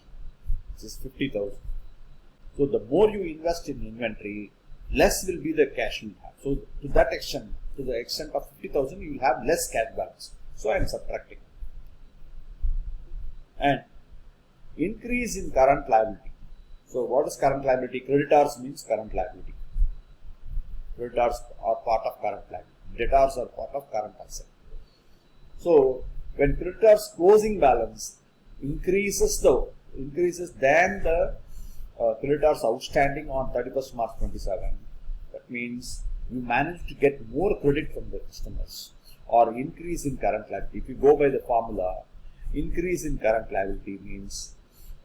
which is 50,000. So the more you invest in inventory, less will be the cash you have. So to that extent, to the extent of 50,000, you will have less cash balance. So I am subtracting. And increase in current liability. So what is current liability? Creditors means current liability. Creditors are part of current liability. Debtors are part of current asset. So when creditors closing balance increases than the creditors outstanding on 31st March 27, that means you manage to get more credit from the customers, or increase in current liability. If you go by the formula, increase in current liability means,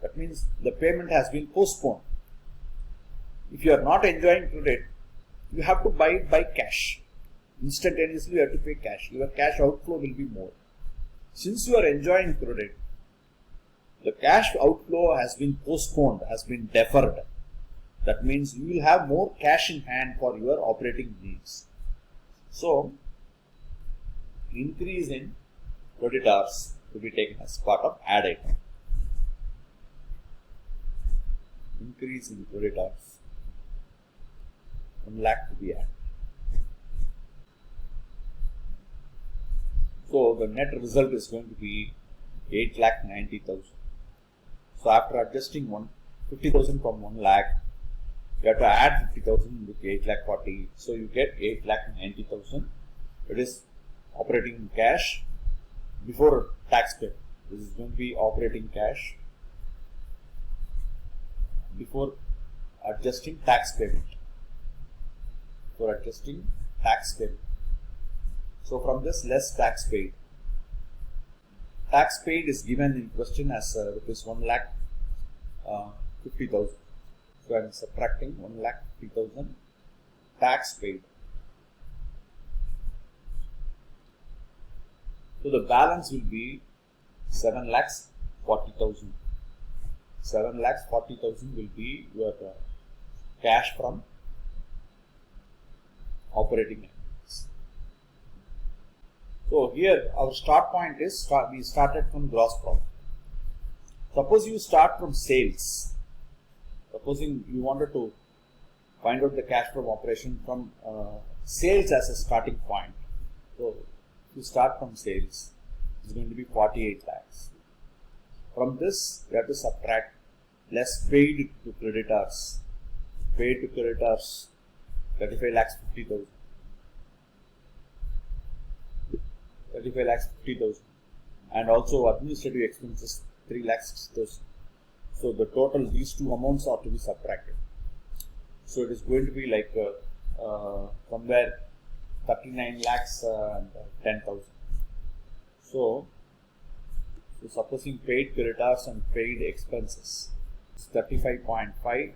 that means the payment has been postponed. If you are not enjoying credit, you have to buy it by cash. Instantaneously you have to pay cash. Your cash outflow will be more. Since you are enjoying credit, the cash outflow has been postponed, has been deferred. That means you will have more cash in hand for your operating needs. So increase in creditors to be taken as part of add item. Increase in creditors, 1 lakh to be added. So the net result is going to be 8,90,000. So after adjusting 50,000 from 1 lakh, you have to add 50,000 with 8,40,000. So you get 8,90,000. It is operating cash before tax payment. This is going to be operating cash before adjusting tax payment. For adjusting tax payment. So from this, less tax paid. Tax paid is given in question as rupees 1,50,000. So I am subtracting 1,50,000 tax paid. So the balance will be 7,40,000. 7,40,000 will be your cash from operating activities. So here our start point is, we started from gross profit. Suppose you start from sales. Supposing you wanted to find out the cash from operation from sales as a starting point. So you start from sales, it's going to be 48 lakhs. From this, we have to subtract less paid to creditors. Paid to creditors, 35,50,000. 35,50,000. And also administrative expenses, 3,60,000. So the total, these two amounts are to be subtracted. So it is going to be like somewhere 39 lakhs and 10,000. So supposing paid creditors and paid expenses, it's 35.5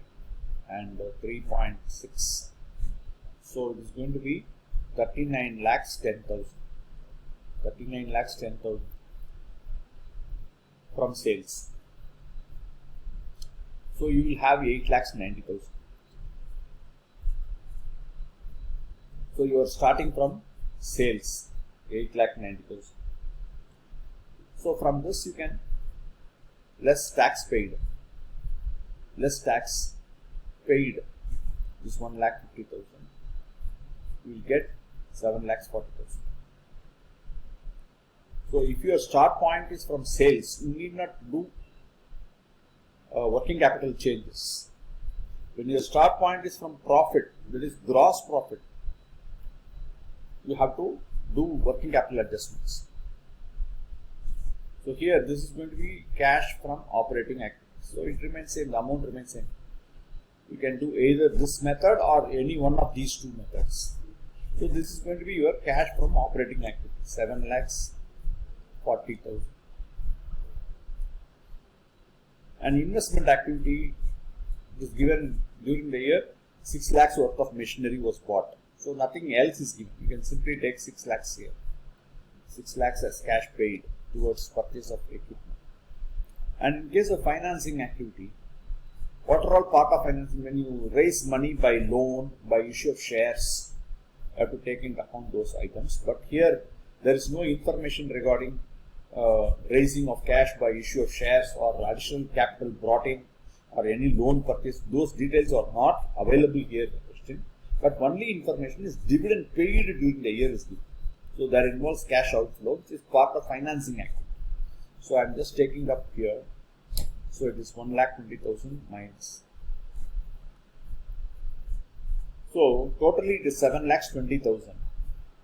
and 3.6. So it is going to be 39 lakhs 10,000. 39 lakhs 10,000 from sales. So you will have 8,90,000. So you are starting from sales, 8,90,000. So from this you can less tax paid, this 1,50,000, you will get 7,40,000. So if your start point is from sales, you need not do working capital changes. When your start point is from profit, that is gross profit, you have to do working capital adjustments. So here this is going to be cash from operating activities. So it remains same, the amount remains same. You can do either this method or any one of these two methods. So this is going to be your cash from operating activities, 7,40,000. And investment activity is given during the year, 6 lakhs worth of machinery was bought. So nothing else is given. You can simply take 6 lakhs here. 6 lakhs as cash paid towards purchase of equipment. And in case of financing activity, what are all part of financing? When you raise money by loan, by issue of shares, you have to take into account those items. But here there is no information regarding raising of cash by issue of shares or additional capital brought in or any loan purchase. Those details are not available here in the question. But only information is dividend paid during the year is given. So that involves cash outflow, which is part of financing activity. So I am just taking up here. So it is 1,20,000 minus. So totally it is 7,20,000.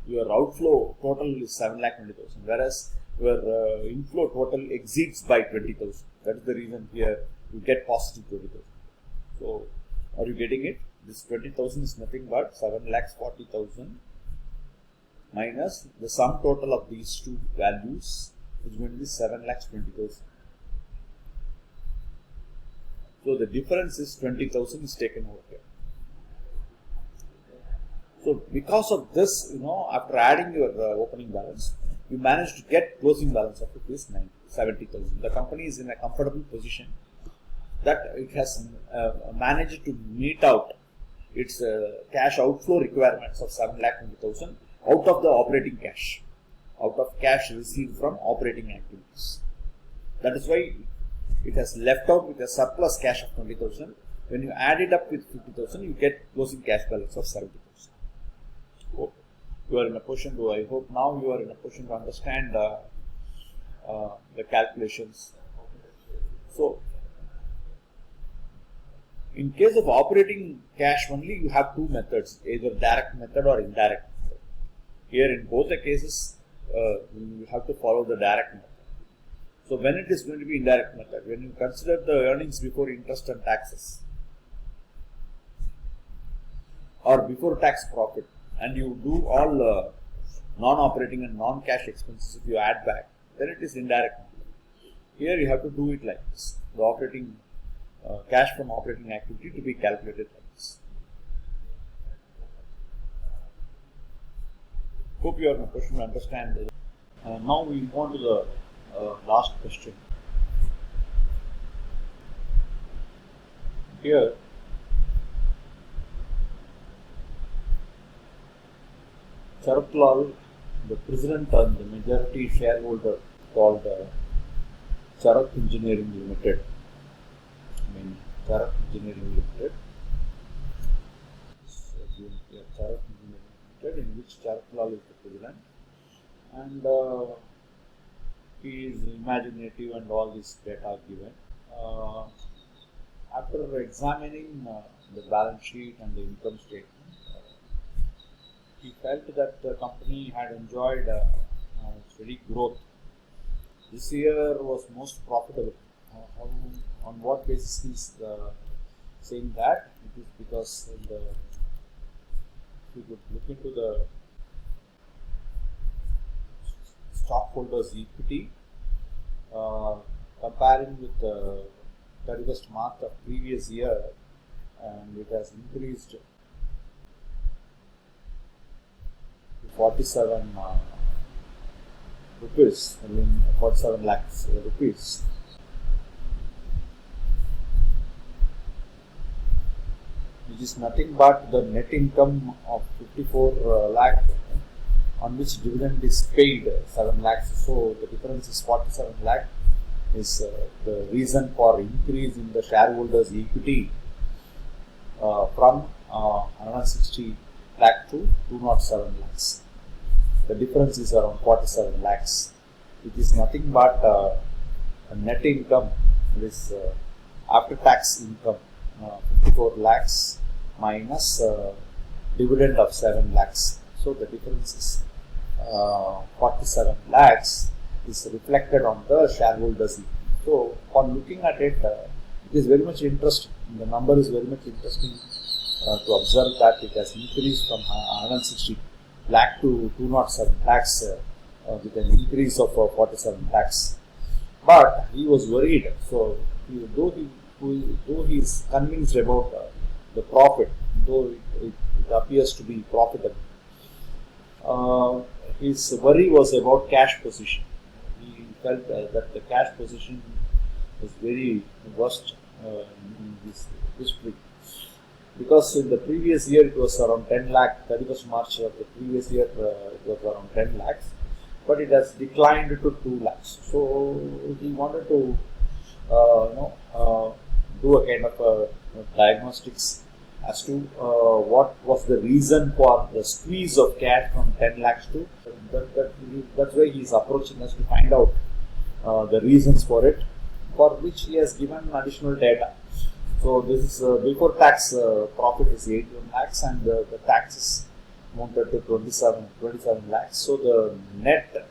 Your outflow total is 7,20,000, whereas your inflow total exceeds by 20,000. That is the reason here you get positive 20,000. So are you getting it? This 20,000 is nothing but 7,40,000 minus the sum total of these two values is going to be 7,20,000. So the difference is 20,000 is taken over here. So because of this, after adding your opening balance, you managed to get closing balance of rupees 70,000. The company is in a comfortable position that it has managed to meet out its cash outflow requirements of 7,20,000 out of the operating cash, out of cash received from operating activities. That is why it has left out with a surplus cash of 20,000. When you add it up with 50,000, you get closing cash balance of 70,000. Hope you are in a position to, I hope now you are in a position to understand the calculations. So, in case of operating cash only, you have two methods, either direct method or indirect method. Here in both the cases, you have to follow the direct method. So when it is going to be indirect method, when you consider the earnings before interest and taxes or before tax profit, and you do all non-operating and non-cash expenses, if you add back, then it is indirect method. Here you have to do it like this, the operating cash from operating activity to be calculated like this. Hope you are in a position to understand this. Now we move on to the last question. Here Charat Lal, the president and the majority shareholder, called Charat Engineering Limited. Charat Engineering Limited. So, Charat Engineering Limited, in which Charat Lal is the president, and he is imaginative and all this data are given. After examining the balance sheet and the income statement, he felt that the company had enjoyed steady growth. This year was most profitable. On what basis he is saying that? It is because if you could look into the stockholders' equity, comparing with the 31st March of previous year, and it has increased to 47 rupees, 47 lakhs rupees. Which is nothing but the net income of 54 lakh on which dividend is paid 7 lakhs. So the difference is 47 lakh is the reason for increase in the shareholders equity from 160 lakh to 207 lakhs. The difference is around 47 lakhs. It is nothing but a net income, this after tax income, 54 lakhs minus dividend of 7 lakhs. So the difference is 47 lakhs is reflected on the shareholders' equity. So on looking at it, it is very much interesting. The number is very much interesting to observe that it has increased from 160 lakh to 207 lakhs with an increase of 47 lakhs. But he was worried. So though he is convinced about the profit, though it appears to be profitable, his worry was about cash position. He felt that the cash position was very worst in this history, because in the previous year it was around 10 lakh, 31st March of the previous year it was around 10 lakhs, but it has declined to 2 lakhs. So he wanted to do a kind of diagnostics as to what was the reason for the squeeze of cash from 10 lakhs to that's why he is approaching us to find out the reasons for it, for which he has given additional data. So this is before tax profit is 81 lakhs and the taxes amounted to 27 lakhs. So the net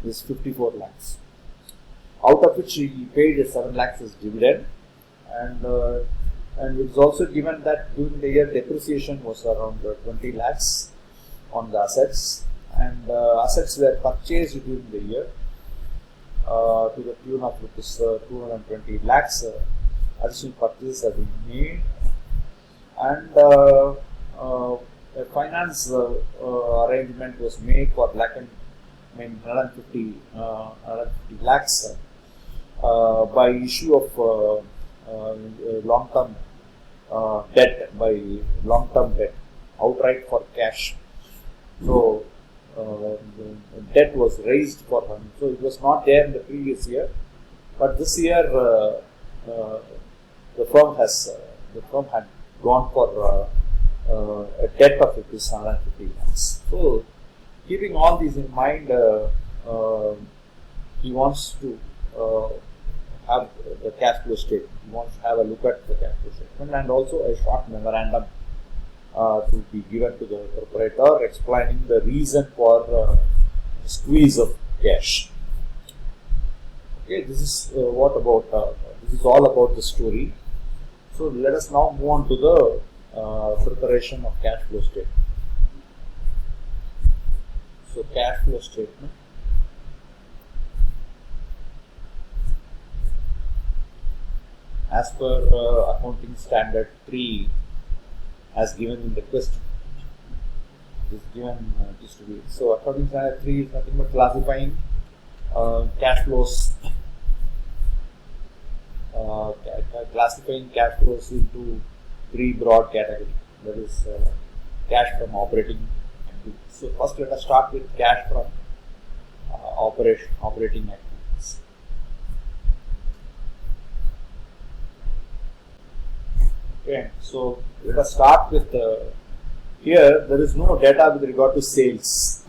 is 54 lakhs, out of which he paid 7 lakhs as dividend, and it's also given that during the year depreciation was around 20 lakhs on the assets, and assets were purchased during the year to the tune of 220 lakhs. Additional purchases have been made, and a finance arrangement was made for 150 lakhs by issue of long-term debt, outright for cash. So the debt was raised for him. So it was not there in the previous year, but this year the firm had gone for a debt of 150 lakhs. So keeping all these in mind, he wants to have the cash flow statement. He wants to have a look at the cash flow statement and also a short memorandum to be given to the proprietor explaining the reason for squeeze of cash. Okay, this is this is all about the story. So let us now move on to the preparation of cash flow statement. So cash flow statement. As per accounting standard 3 as given in the question, it is given just to be. So accounting standard 3 is nothing but classifying cash flows, classifying cash flows into 3 broad categories. That is cash from operating activities. So first let us start with cash from operating activities. Okay, so let us start with here there is no data with regard to sales.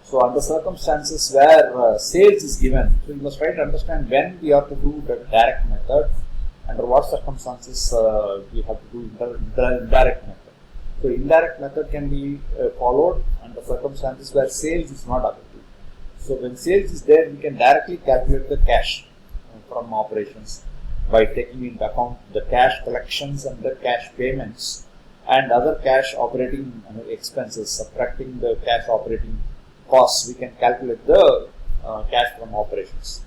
So under circumstances where sales is given, so you must try to understand when we have to do the direct method, under what circumstances we have to do indirect method. So indirect method can be followed under circumstances where sales is not available. So when sales is there, we can directly calculate the cash from operations by taking into account the cash collections and the cash payments and other cash operating expenses. Subtracting the cash operating costs, we can calculate the cash from operations.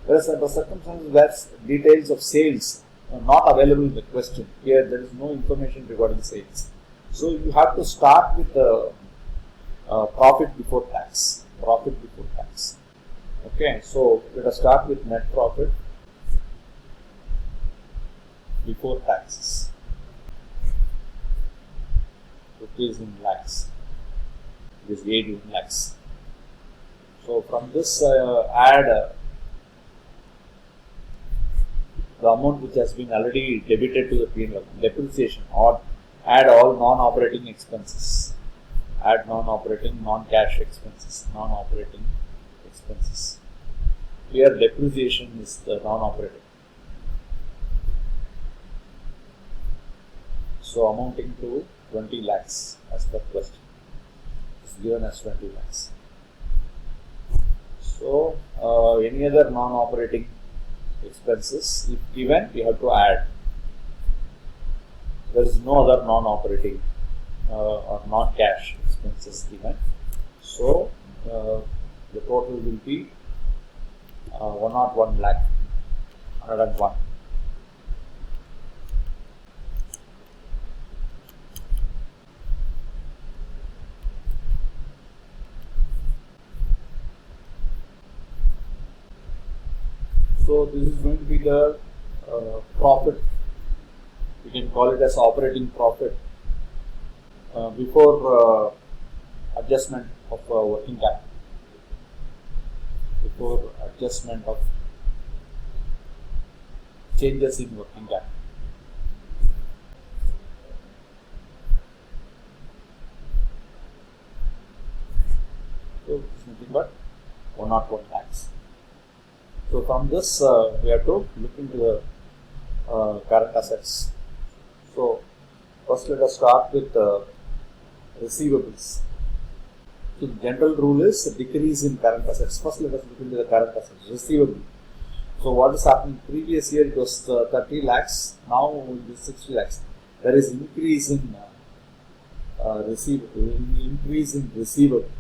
Whereas under circumstances where details of sales are not available in the question, here there is no information regarding sales. So you have to start with the profit before tax. Okay, so let us start with net profit before taxes, rupees in lakhs. It is 18 lakhs. So from this add the amount which has been already debited to the P&L, depreciation, add all non-operating expenses. Add non-operating, non-cash expenses, non-operating expenses. Here depreciation is the non-operating. So amounting to 20 lakhs as per question. It's given as 20 lakhs. So any other non-operating expenses, if given, you have to add. There is no other non-operating or non-cash expenses given. So the total will be 101 lakh, 101. So this is going to be the profit. We can call it as operating profit before adjustment of working capital. Before adjustment of changes in working capital. So it's nothing but 101 lakhs. So from this we have to look into the current assets. So first let us start with receivables. So the general rule is a decrease in current assets. First let us look into the current assets, receivable. So what is happening? Previous year it was 30 lakhs, now it is 60 lakhs. There is increase in receivable.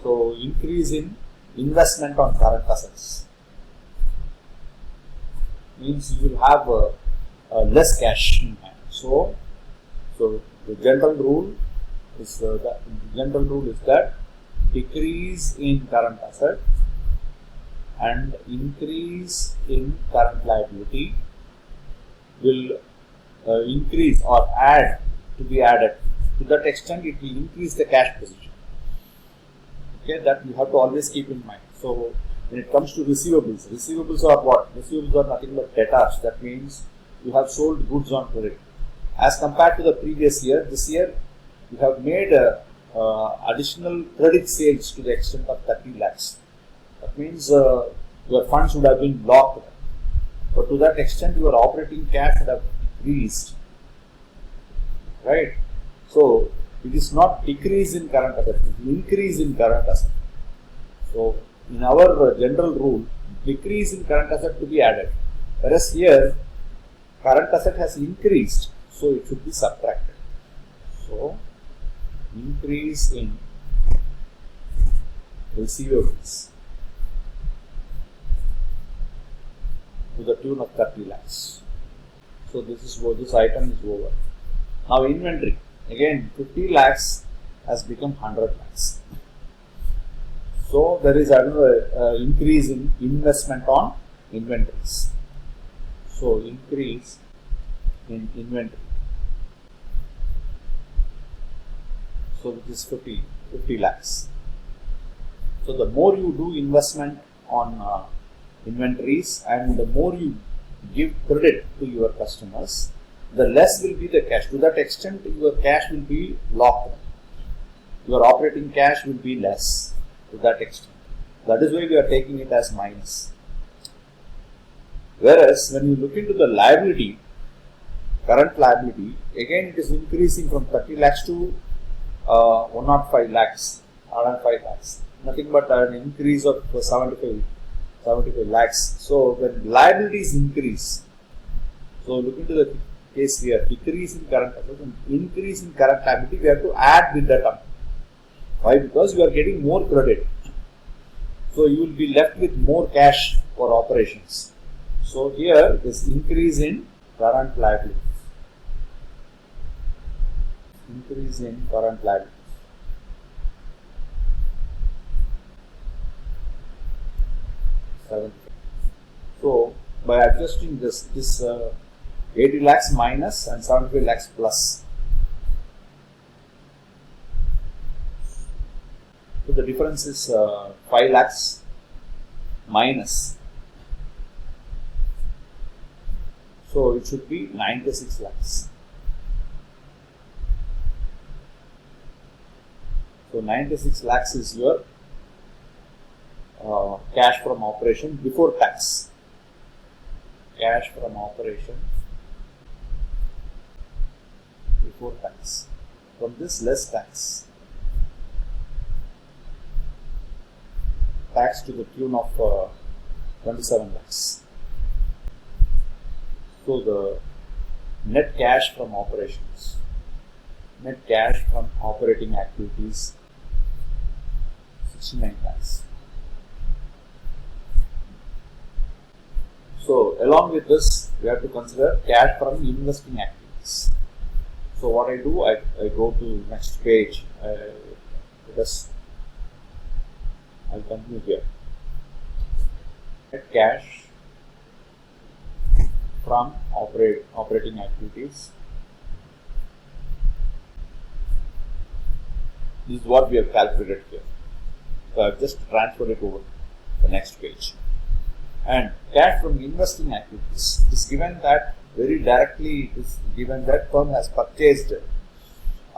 So increase in investment on current assets means you will have less cash in hand. So the general rule is that decrease in current asset and increase in current liability will increase or add to be added. To that extent, it will increase the cash position. Okay, that you have to always keep in mind. So when it comes to receivables, receivables are what? Receivables are nothing but debtors. That means you have sold goods on credit. As compared to the previous year, this year you have made additional credit sales to the extent of 30 lakhs. That means your funds would have been locked. So to that extent, your operating cash would have decreased. Right? So it is not decrease in current asset, it is increase in current asset. So in our general rule, decrease in current asset to be added. Whereas here, current asset has increased, so it should be subtracted. So increase in receivables to the tune of 30 lakhs. So this item is over. Now inventory. Again 50 lakhs has become 100 lakhs. So there is another increase in investment on inventories. So increase in inventory. So it is 50 lakhs. So the more you do investment on inventories and the more you give credit to your customers, the less will be the cash. To that extent, your cash will be locked. Your operating cash will be less to that extent. That is why we are taking it as minus. Whereas when you look into the liability, current liability, again it is increasing from 30 lakhs to 105 lakhs, 105 lakhs. Nothing but an increase of 75 lakhs. So when liabilities increase, so look into the case here, decrease in current assets and increase in current liability, we have to add with that amount. Why? Because you are getting more credit. So you will be left with more cash for operations. So here this increase in current liabilities. Increase in current liabilities. So by adjusting this 80 lakhs minus and 75 lakhs plus. So the difference is 5 lakhs minus. So it should be 96 lakhs. So 96 lakhs is your cash from operation before tax. Cash from operation before tax. From this less tax. Tax to the tune of 27 lakhs. So the net cash from operations, net cash from operating activities, 69 lakhs. So along with this, we have to consider cash from investing activities. So what I do, I go to next page. I'll continue here. Net cash from operating activities. This is what we have calculated here. So I've just transferred it over the next page. And cash from investing activities is given that very directly. It is given that firm has purchased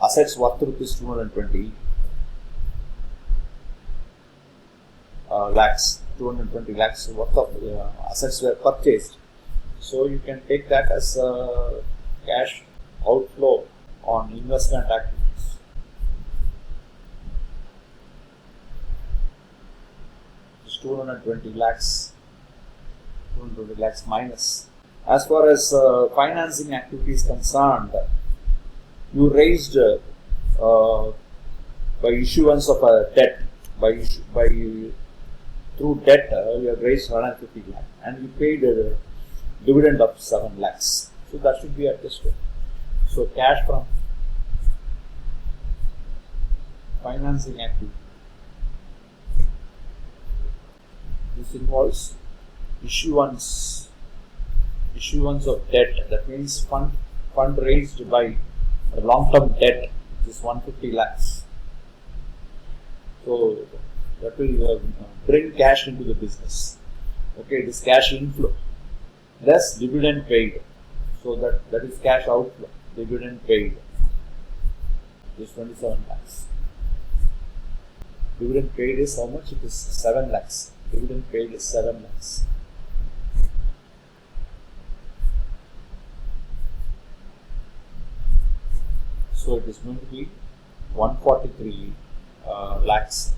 assets worth rupees 220 lakhs. 220 lakhs worth of assets were purchased. So you can take that as cash outflow on investment activities. It's 220 lakhs. 220 lakhs minus. As far as financing activities concerned, you raised by issuance of a debt, through debt you have raised 150 lakhs and you paid a dividend of 7 lakhs. So that should be adjusted. So cash from financing activity. This involves issuance of debt. That means fund raised by a long-term debt, which is 150 lakhs. So that will bring cash into the business. Okay, this cash inflow. Less dividend paid. So that is cash outflow. Dividend paid is 27 lakhs. Dividend paid is how much? It is 7 lakhs. Dividend paid is 7 lakhs. So it is going to be 143 lakhs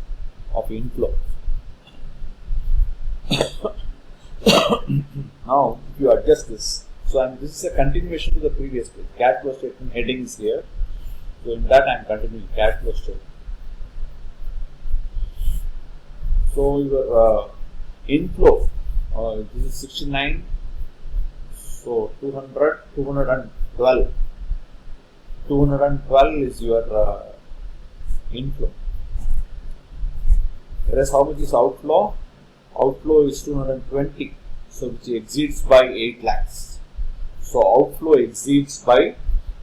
of inflow. Now, if you adjust this, so this is a continuation to the previous page. Cash flow statement heading is here. So in that I am continuing cash flow statement. So your inflow, this is 69. So 200, 212. 212 is your inflow. Whereas how much is outflow? Outflow is 220, so which exceeds by 8 lakhs. So outflow exceeds by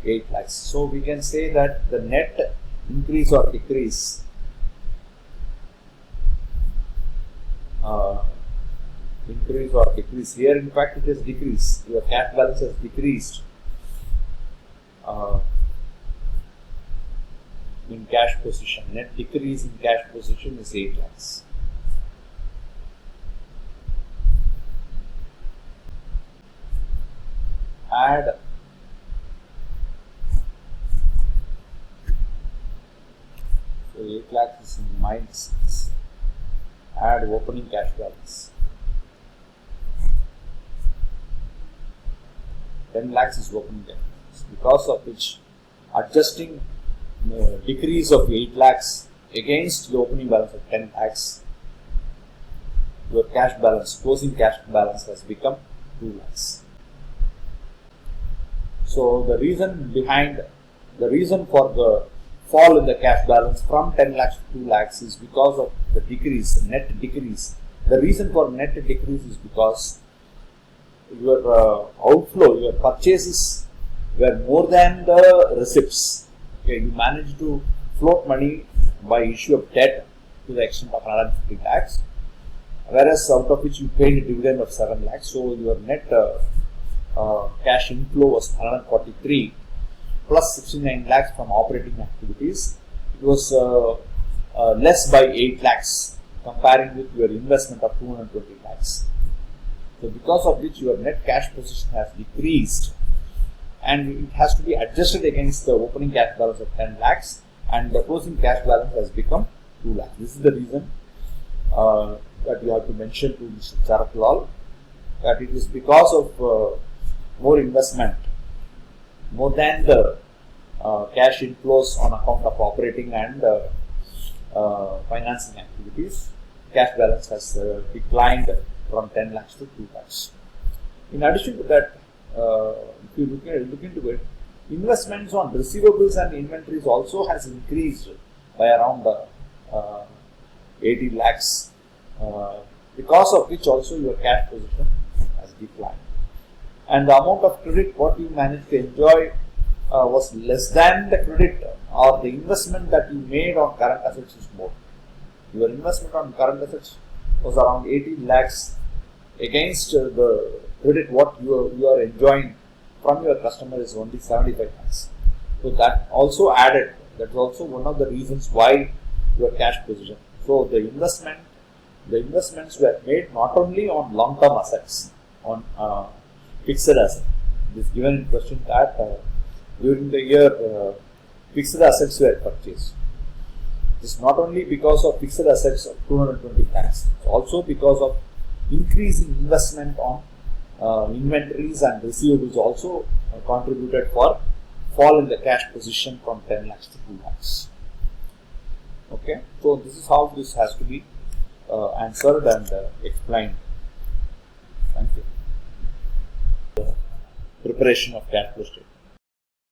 8 lakhs. So we can say that the net increase or decrease here, in fact it has decreased. Your cash balance has decreased in cash position. Net decrease in cash position is 8 lakhs. Add so 8 lakhs is in minus 6. Add opening cash balance. 10 lakhs is opening cash balance, because of which adjusting decrease of 8 lakhs against the opening balance of 10 lakhs, your cash balance, closing cash balance has become 2 lakhs. So the reason for the fall in the cash balance from 10 lakhs to 2 lakhs is because of the decrease, net decrease. The reason for net decrease is because your outflow, your purchases were more than the receipts. Okay, you managed to float money by issue of debt to the extent of 150 lakhs, whereas out of which you paid a dividend of 7 lakhs. So your net cash inflow was 143 plus 69 lakhs from operating activities. It was less by 8 lakhs comparing with your investment of 220 lakhs. So because of which your net cash position has decreased, and it has to be adjusted against the opening cash balance of 10 lakhs and the closing cash balance has become 2 lakhs. This is the reason that you have to mention to Mr. Charaklal that it is because of more investment, more than the cash inflows on account of operating and financing activities, cash balance has declined from 10 lakhs to 2 lakhs. In addition to that, if you look into it, investments on receivables and inventories also has increased by around 80 lakhs, because of which also your cash position has declined. And the amount of credit what you managed to enjoy was less than the credit or the investment that you made on current assets is more. Your investment on current assets was around 18 lakhs against the credit what you are enjoying from your customer is only 75 lakhs. So that also added, that's also one of the reasons why your cash position. So the investments were made not only on long-term assets, on fixed assets. It is given in question that during the year fixed assets were purchased. This is not only because of fixed assets of 220 lakhs, it's also because of increase in investment on inventories and receivables also contributed for fall in the cash position from 10 lakhs to 2 lakhs. Okay, so this is how this has to be answered and explained. Thank you. Preparation of cash flow statement.